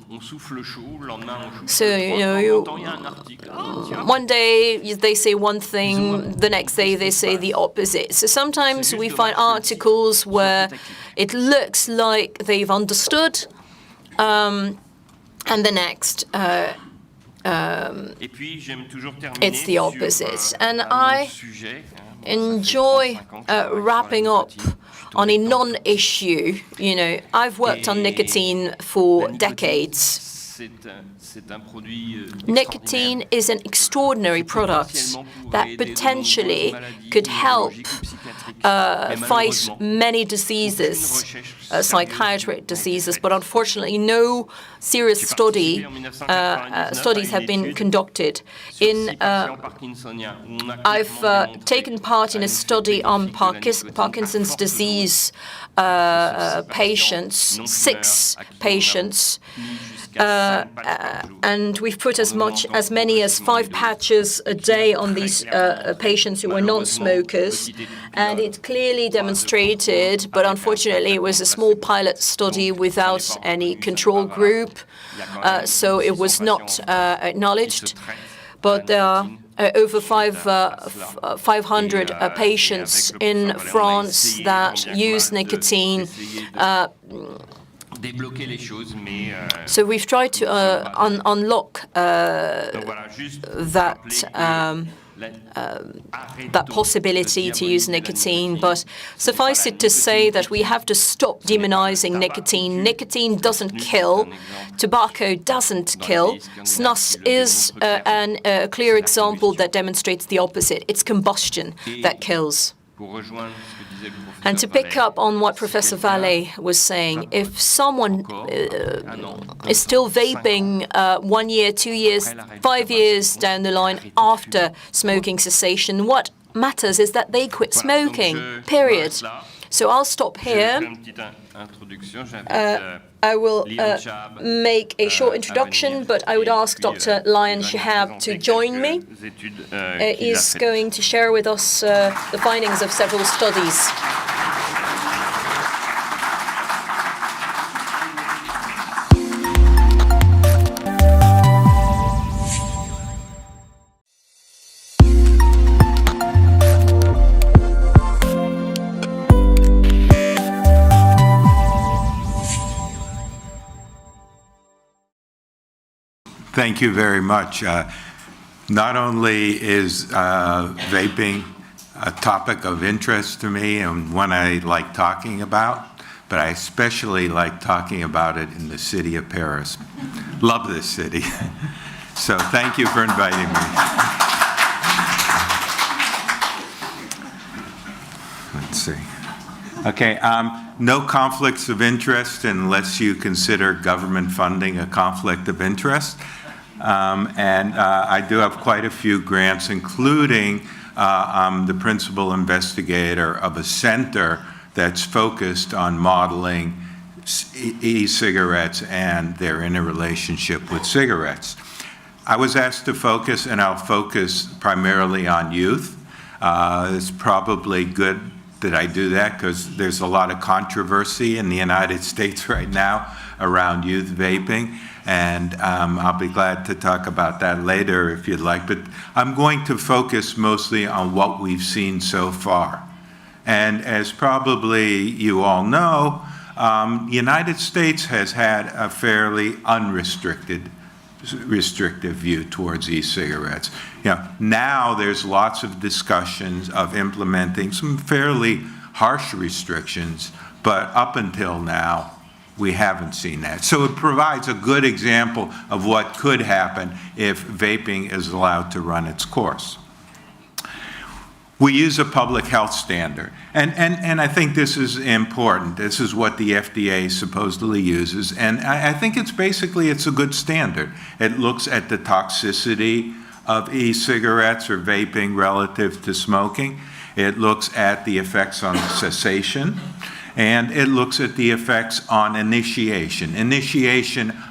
So, one day they say one thing, the next day they say the opposite. So sometimes we find articles where it looks like they've understood, and the next it's the opposite. And I enjoy wrapping up on a non-issue. I've worked on nicotine for decades. Nicotine is an extraordinary product that potentially could help fight many diseases, psychiatric diseases, but unfortunately no serious studies have been conducted. I've taken part in a study on Parkinson's disease patients, 6 patients, and we've put as many as 5 patches a day on these patients who were non-smokers, and it clearly demonstrated, but unfortunately it was a small pilot study without any control group, so it was not acknowledged. But there are over 500 patients in France that use nicotine. So we've tried to unlock that possibility to use nicotine, but suffice it to say that we have to stop demonizing nicotine. Nicotine doesn't kill. Tobacco doesn't kill. Snus is a clear example that demonstrates the opposite. It's combustion that kills. And to pick up on what Professor Vallée was saying, if someone is still vaping 1 year, 2 years, 5 years down the line after smoking cessation, what matters is that they quit smoking, period. So I'll stop here. I will make a short introduction, but I would ask Dr. Lion Shahab to join me. He's going to share with us the findings of several studies. Thank you very much. Not only is vaping a topic of interest to me and one I like talking about, but I especially like talking about it in the city of Paris. Love this city. So thank you for inviting me. Let's see. Okay, no conflicts of interest unless you consider government funding a conflict of interest. I do have quite a few grants, including I'm the principal investigator of a center that's focused on modeling e-cigarettes and their interrelationship with cigarettes. I was asked to focus, and I'll focus primarily on youth. It's probably good that I do that because there's a lot of controversy in the United States right now around youth vaping, and I'll be glad to talk about that later if you'd like, but I'm going to focus mostly on what we've seen so far. And as probably you all know, the United States has had a fairly restrictive view towards e-cigarettes. Now there's lots of discussions of implementing some fairly harsh restrictions, but up until now, we haven't seen that. So it provides a good example of what could happen if vaping is allowed to run its course. We use a public health standard, and I think this is important. This is what the FDA supposedly uses, and I think it's a good standard. It looks at the toxicity of e-cigarettes or vaping relative to smoking. It looks at the effects on cessation, and it looks at the effects on initiation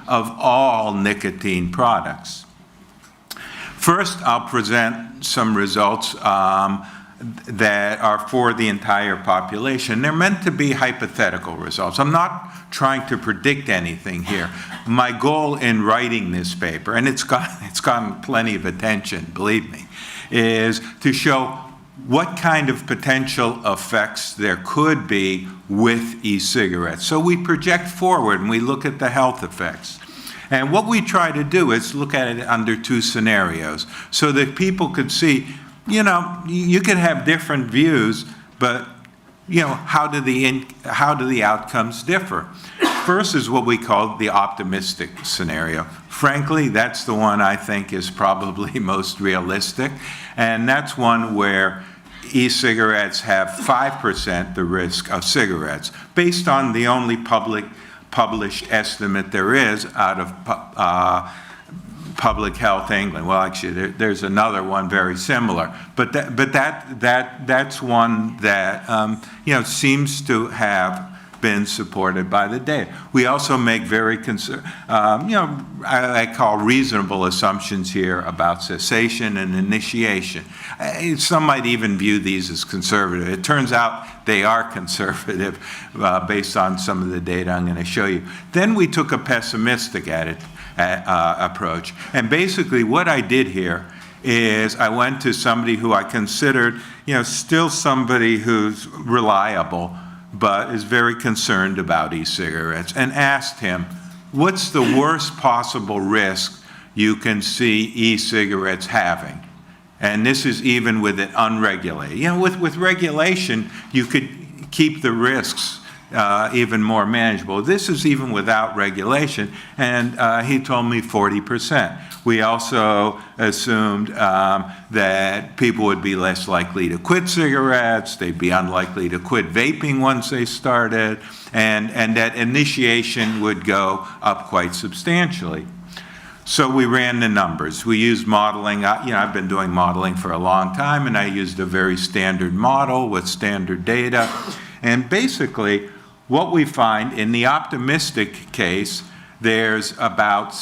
of all nicotine products. First, I'll present some results that are for the entire population. They're meant to be hypothetical results. I'm not trying to predict anything here. My goal in writing this paper, and it's gotten plenty of attention, believe me, is to show what kind of potential effects there could be with e-cigarettes. So we project forward and we look at the health effects. And what we try to do is look at it under two scenarios so that people could see, you could have different views, but how do the outcomes differ? First is what we call the optimistic scenario. Frankly, that's the one I think is probably most realistic, and that's one where e-cigarettes have 5% the risk of cigarettes, based on the only published estimate there is out of Public Health England. Well, actually, there's another one very similar, but that's one that seems to have been supported by the data. We also make very I call reasonable assumptions here about cessation and initiation. Some might even view these as conservative. It turns out they are conservative based on some of the data I'm going to show you. Then we took a pessimistic approach. And basically what I did here is I went to somebody who I considered, still somebody who's reliable, but is very concerned about e-cigarettes, and asked him, what's the worst possible risk you can see e-cigarettes having? And this is even with it unregulated. With regulation, you could keep the risks even more manageable. This is even without regulation, and he told me 40%. We also assumed that people would be less likely to quit cigarettes, they'd be unlikely to quit vaping once they started, and that initiation would go up quite substantially. So we ran the numbers. We used modeling. I've been doing modeling for a long time, and I used a very standard model with standard data. And basically, what we find in the optimistic case, there's about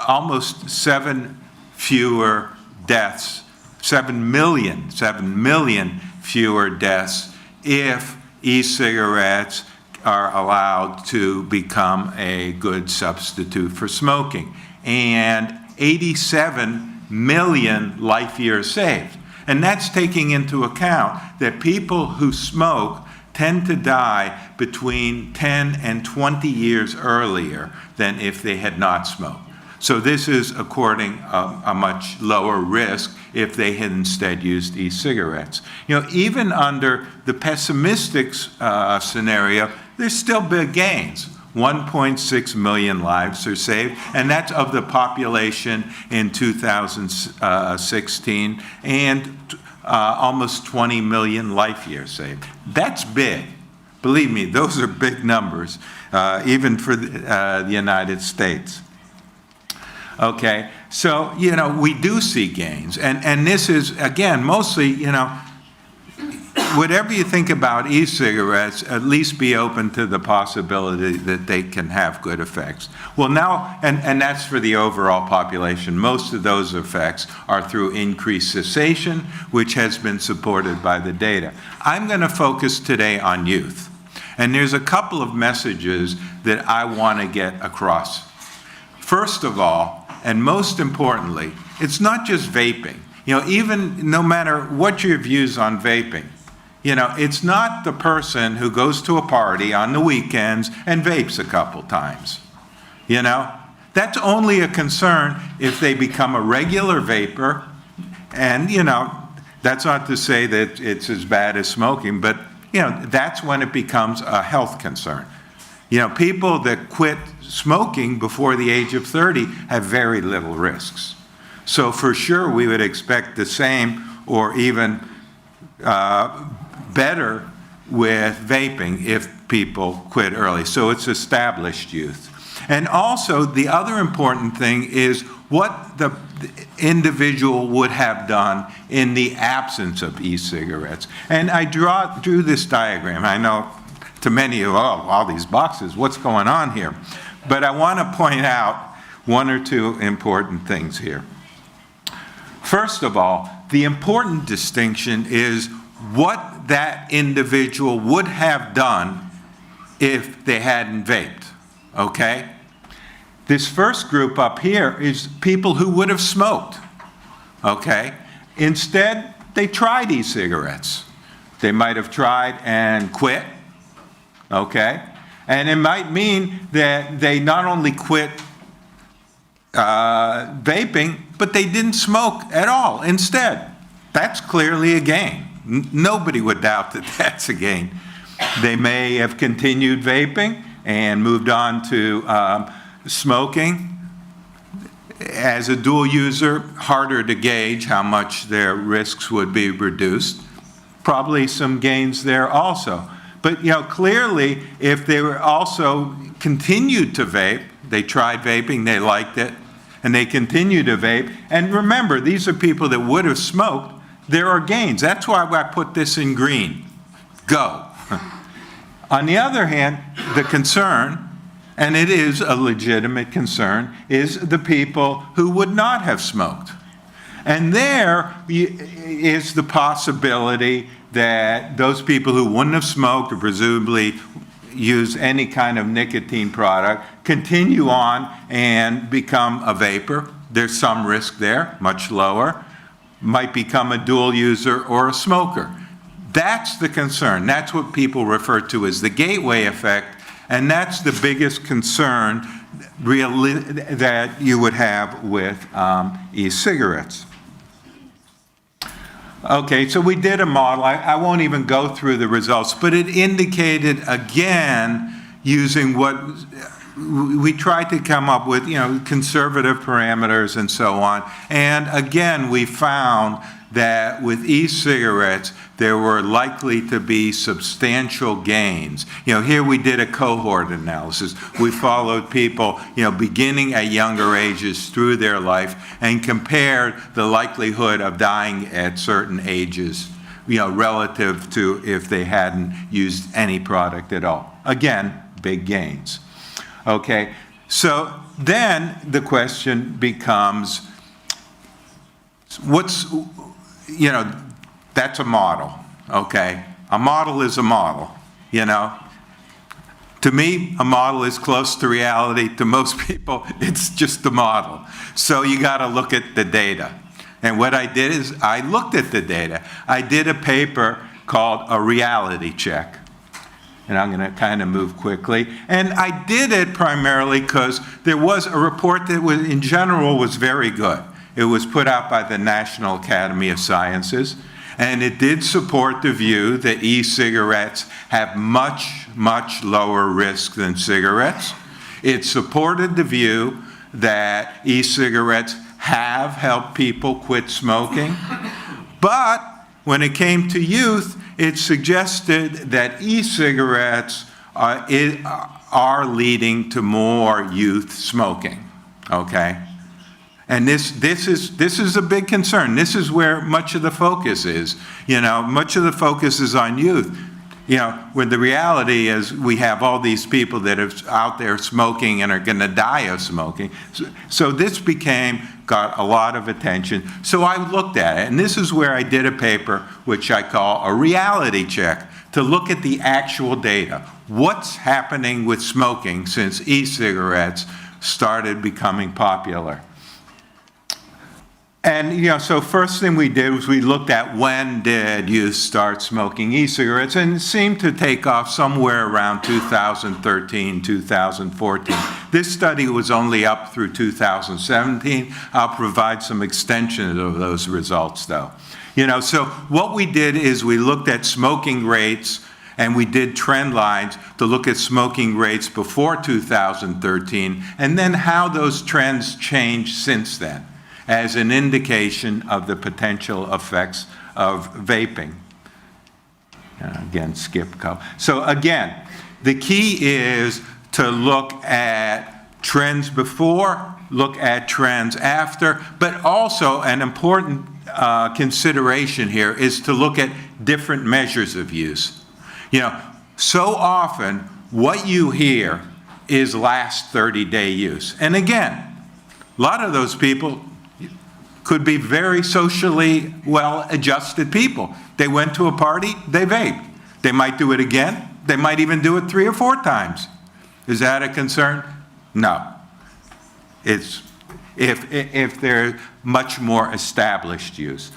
almost 7 fewer deaths, 7 million fewer deaths if e-cigarettes are allowed to become a good substitute for smoking, and 87 million life years saved. And that's taking into account that people who smoke tend to die between 10 and 20 years earlier than if they had not smoked. So this is according a much lower risk if they had instead used e-cigarettes. Even under the pessimistic scenario, there's still big gains. 1.6 million lives are saved, and that's of the population in 2016, and almost 20 million life years saved. That's big. Believe me, those are big numbers, even for the United States. Okay, so, we do see gains. And this is, again, mostly, whatever you think about e-cigarettes, at least be open to the possibility that they can have good effects. Well, now, and that's for the overall population. Most of those effects are through increased cessation, which has been supported by the data. I'm going to focus today on youth. And there's a couple of messages that I want to get across. First of all, and most importantly, it's not just vaping. Even no matter what your views on vaping, it's not the person who goes to a party on the weekends and vapes a couple times. That's only a concern if they become a regular vapor. And, that's not to say that it's as bad as smoking, but, that's when it becomes a health concern. People that quit smoking before the age of 30 have very little risks. So for sure, we would expect the same or even better with vaping if people quit early. So it's established youth. And also, the other important thing is what the individual would have done in the absence of e-cigarettes. And I drew this diagram. I know to many of you, all these boxes, what's going on here? But I want to point out one or two important things here. First of all, the important distinction is what that individual would have done if they hadn't vaped, okay? This first group up here is people who would have smoked, okay? Instead, they tried e-cigarettes. They might have tried and quit, okay? And it might mean that they not only quit vaping, but they didn't smoke at all instead. That's clearly a gain. Nobody would doubt that that's a gain. They may have continued vaping and moved on to smoking. As a dual user, harder to gauge how much their risks would be reduced. Probably some gains there also. But clearly, if they were also continued to vape, they tried vaping, they liked it, and they continue to vape. And remember, these are people that would have smoked. There are gains. That's why I put this in green. Go. On the other hand, the concern, and it is a legitimate concern, is the people who would not have smoked. And there is the possibility that those people who wouldn't have smoked or presumably use any kind of nicotine product continue on and become a vapor. There's some risk there, much lower. Might become a dual user or a smoker. That's the concern. That's what people refer to as the gateway effect, and that's the biggest concern really that you would have with e-cigarettes. Okay, so we did a model. I won't even go through the results, but it indicated, again, using what we tried to come up with, conservative parameters and so on. And again, we found that with e-cigarettes, there were likely to be substantial gains. Here we did a cohort analysis. We followed people, beginning at younger ages through their life and compared the likelihood of dying at certain ages, relative to if they hadn't used any product at all. Again, big gains. Okay, so then the question becomes, that's a model, okay? A model is a model, To me, a model is close to reality. To most people, it's just a model. So you gotta look at the data. And what I did is I looked at the data. I did a paper called a reality check. And I'm going to kind of move quickly. And I did it primarily because there was a report that was, in general, was very good. It was put out by the National Academy of Sciences, and it did support the view that e-cigarettes have much, much lower risk than cigarettes. It supported the view that e-cigarettes have helped people quit smoking. But when it came to youth, it suggested that e-cigarettes are leading to more youth smoking, okay? And this is a big concern. This is where much of the focus is. You know, much of the focus is on youth. You know, when the reality is we have all these people that are out there smoking and are going to die of smoking. So this got a lot of attention. So I looked at it, and this is where I did a paper which I call a reality check, to look at the actual data. What's happening with smoking since e-cigarettes started becoming popular? And, you know, so first thing we did was we looked at when did youth start smoking e-cigarettes, and it seemed to take off somewhere around 2013, 2014. This study was only up through 2017. I'll provide some extension of those results, though. You know, so what we did is we looked at smoking rates, and we did trend lines to look at smoking rates before 2013, and then how those trends changed since then, as an indication of the potential effects of vaping. Again, skip couple. So again, the key is to look at trends before, look at trends after, but also an important consideration here is to look at different measures of use. You know, so often what you hear is last 30-day use. And again, a lot of those people could be very socially well-adjusted people. They went to a party, they vaped. They might do it again. They might even do it 3 or 4 times. Is that a concern? No. It's if they're much more established use.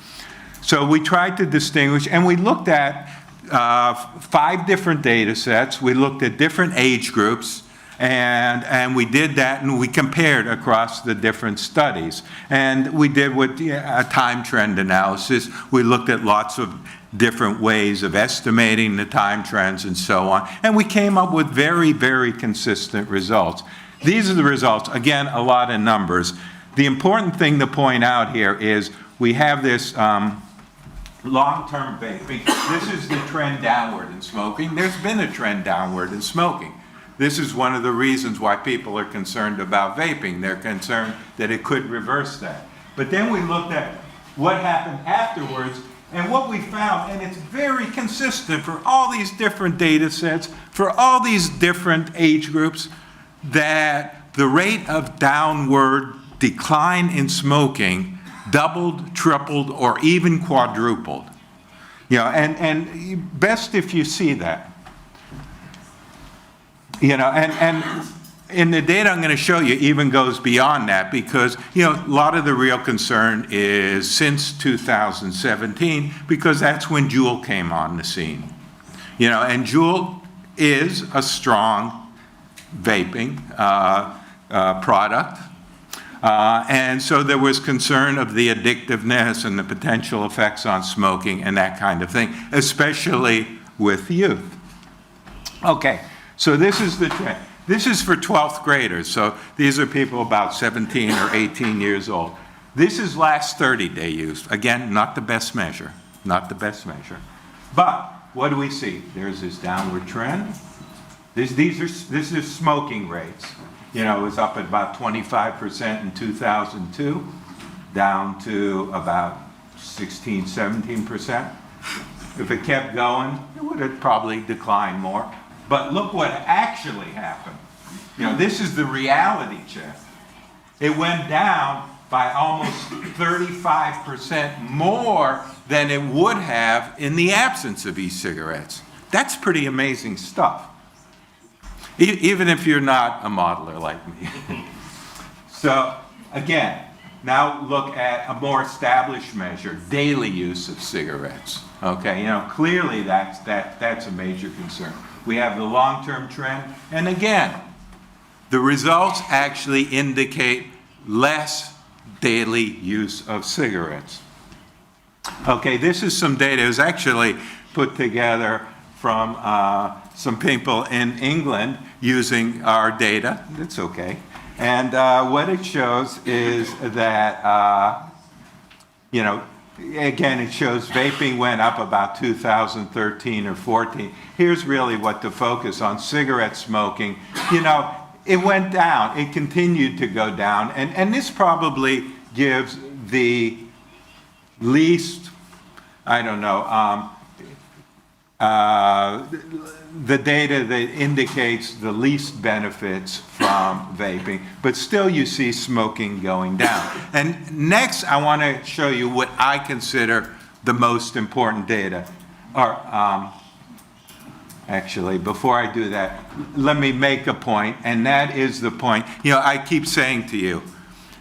So we tried to distinguish, and we looked at 5 different data sets. We looked at different age groups, and we did that, and we compared across the different studies. And we did a time trend analysis. We looked at lots of different ways of estimating the time trends and so on. And we came up with very, very consistent results. These are the results. Again, a lot of numbers. The important thing to point out here is we have this long-term vaping. This is the trend downward in smoking. There's been a trend downward in smoking. This is one of the reasons why people are concerned about vaping. They're concerned that it could reverse that. But then we looked at what happened afterwards, and what we found, and it's very consistent for all these different data sets, for all these different age groups, that the rate of downward decline in smoking doubled, tripled, or even quadrupled. You know, and best if you see that. You know, and in the data I'm going to show you even goes beyond that, because, you know, a lot of the real concern is since 2017, because that's when Juul came on the scene. You know, and Juul is a strong vaping product. And so there was concern of the addictiveness and the potential effects on smoking and that kind of thing, especially with youth. Okay. So this is the trend. This is for 12th graders. So these are people about 17 or 18 years old. This is last 30-day use. Again, not the best measure. Not the best measure. But what do we see? There's this downward trend. This is smoking rates. You know, it was up at about 25% in 2002, down to about 16, 17%. If it kept going, it would have probably declined more. But look what actually happened. You know, this is the reality check. It went down by almost 35% more than it would have in the absence of e-cigarettes. That's pretty amazing stuff, even if you're not a modeler like me. So again, now look at a more established measure, daily use of cigarettes. Okay, you know, clearly that's a major concern. We have the long-term trend. And again, the results actually indicate less daily use of cigarettes. Okay, this is some data. It was actually put together from some people in England using our data. That's okay. And what it shows is that, you know, again, it shows vaping went up about 2013 or 14. Here's really what to focus on, cigarette smoking. You know, it went down. It continued to go down. And this probably gives the least, I don't know, the data that indicates the least benefits from vaping, but still you see smoking going down. And next, I want to show you what I consider the most important data. Or, actually, before I do that, let me make a point, and that is the point. You know, I keep saying to you,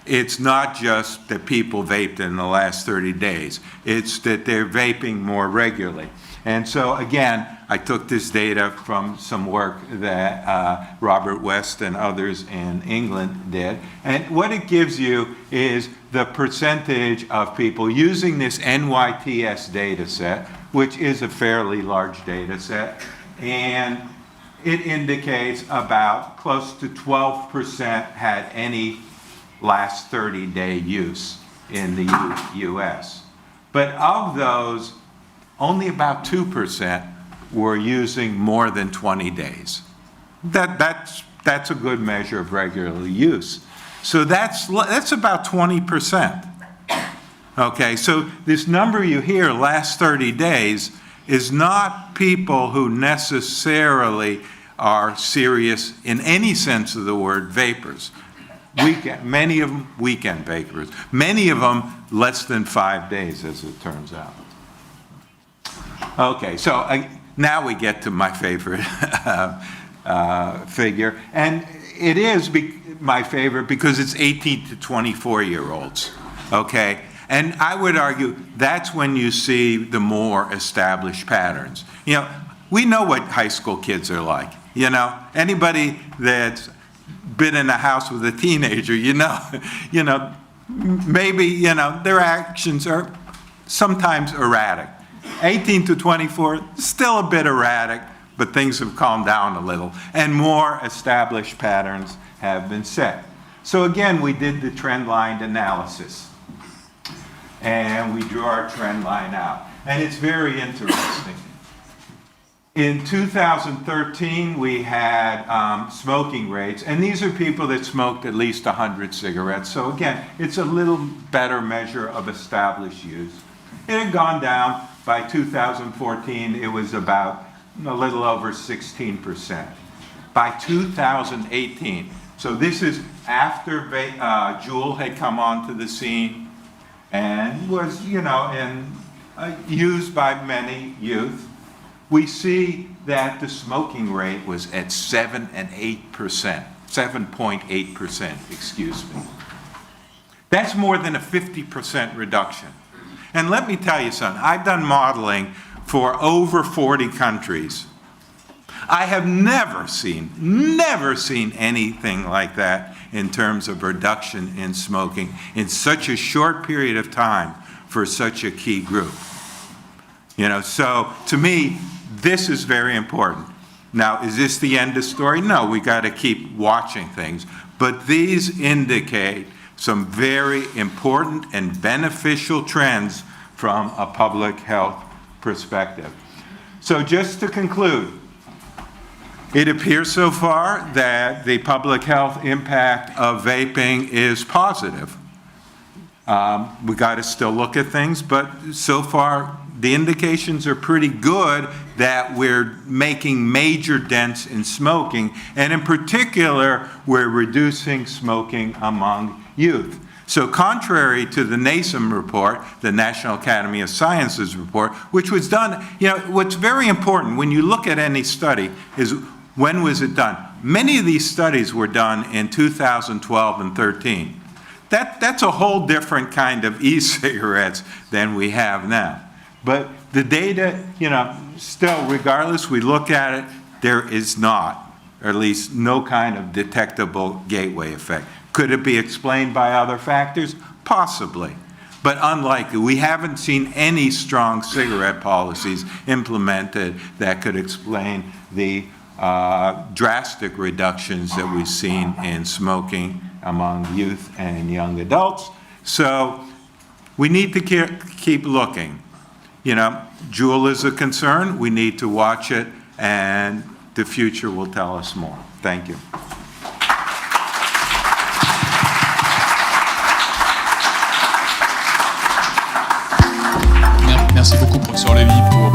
it's not just that people vaped in the last 30 days. It's that they're vaping more regularly. And so, again, I took this data from some work that Robert West and others in England did. And what it gives you is the percentage of people using this NYTS data set, which is a fairly large data set. And it indicates about close to 12% had any last 30-day use in the US. But of those, only about 2% were using more than 20 days. That's a good measure of regular use. So that's about 20%. Okay, so this number you hear, last 30 days, is not people who necessarily are serious in any sense of the word vapers. Many of them weekend vapers. Many of them less than 5 days, as it turns out. Okay, so now we get to my favorite figure. And it is my favorite because it's 18 to 24-year-olds, okay? And I would argue that's when you see the more established patterns. You know, we know what high school kids are like. You know, anybody that's been in a house with a teenager, you know, maybe, you know, their actions are sometimes erratic. 18 to 24, still a bit erratic, but things have calmed down a little, and more established patterns have been set. So again, we did the trend line analysis, and we drew our trend line out. And it's very interesting. In 2013, we had smoking rates, and these are people that smoked at least 100 cigarettes. So again, it's a little better measure of established use. It had gone down. By 2014, it was about a little over 16%. By 2018, so this is after Juul had come onto the scene and was, you know, used by many youth, we see that the smoking rate was at 7 and 8%, 7.8%, excuse me. That's more than a 50% reduction. And let me tell you something, I've done modeling for over 40 countries. I have never seen anything like that in terms of reduction in smoking in such a short period of time for such a key group. You know, so to me, this is very important. Now, is this the end of the story? No, we got to keep watching things. But these indicate some very important and beneficial trends from a public health perspective. So just to conclude, it appears so far that the public health impact of vaping is positive. We got to still look at things, but so far the indications are pretty good that we're making major dents in smoking, and in particular, we're reducing smoking among youth. So contrary to the NASM report, the National Academy of Sciences report, which was done, you know, what's very important when you look at any study is when was it done? Many of these studies were done in 2012 and 13. That's a whole different kind of e-cigarettes than we have now. But the data, you know, still, regardless, we look at it, there is not, or at least no kind of detectable gateway effect. Could it be explained by other factors? Possibly, but unlikely. We haven't seen any strong cigarette policies implemented that could explain the drastic reductions that we've seen in smoking among youth and young adults. So we need to keep looking. You know, Juul is a concern. We need to watch it, and the future will tell us more. Thank you. Merci beaucoup, professeur Lévy, pour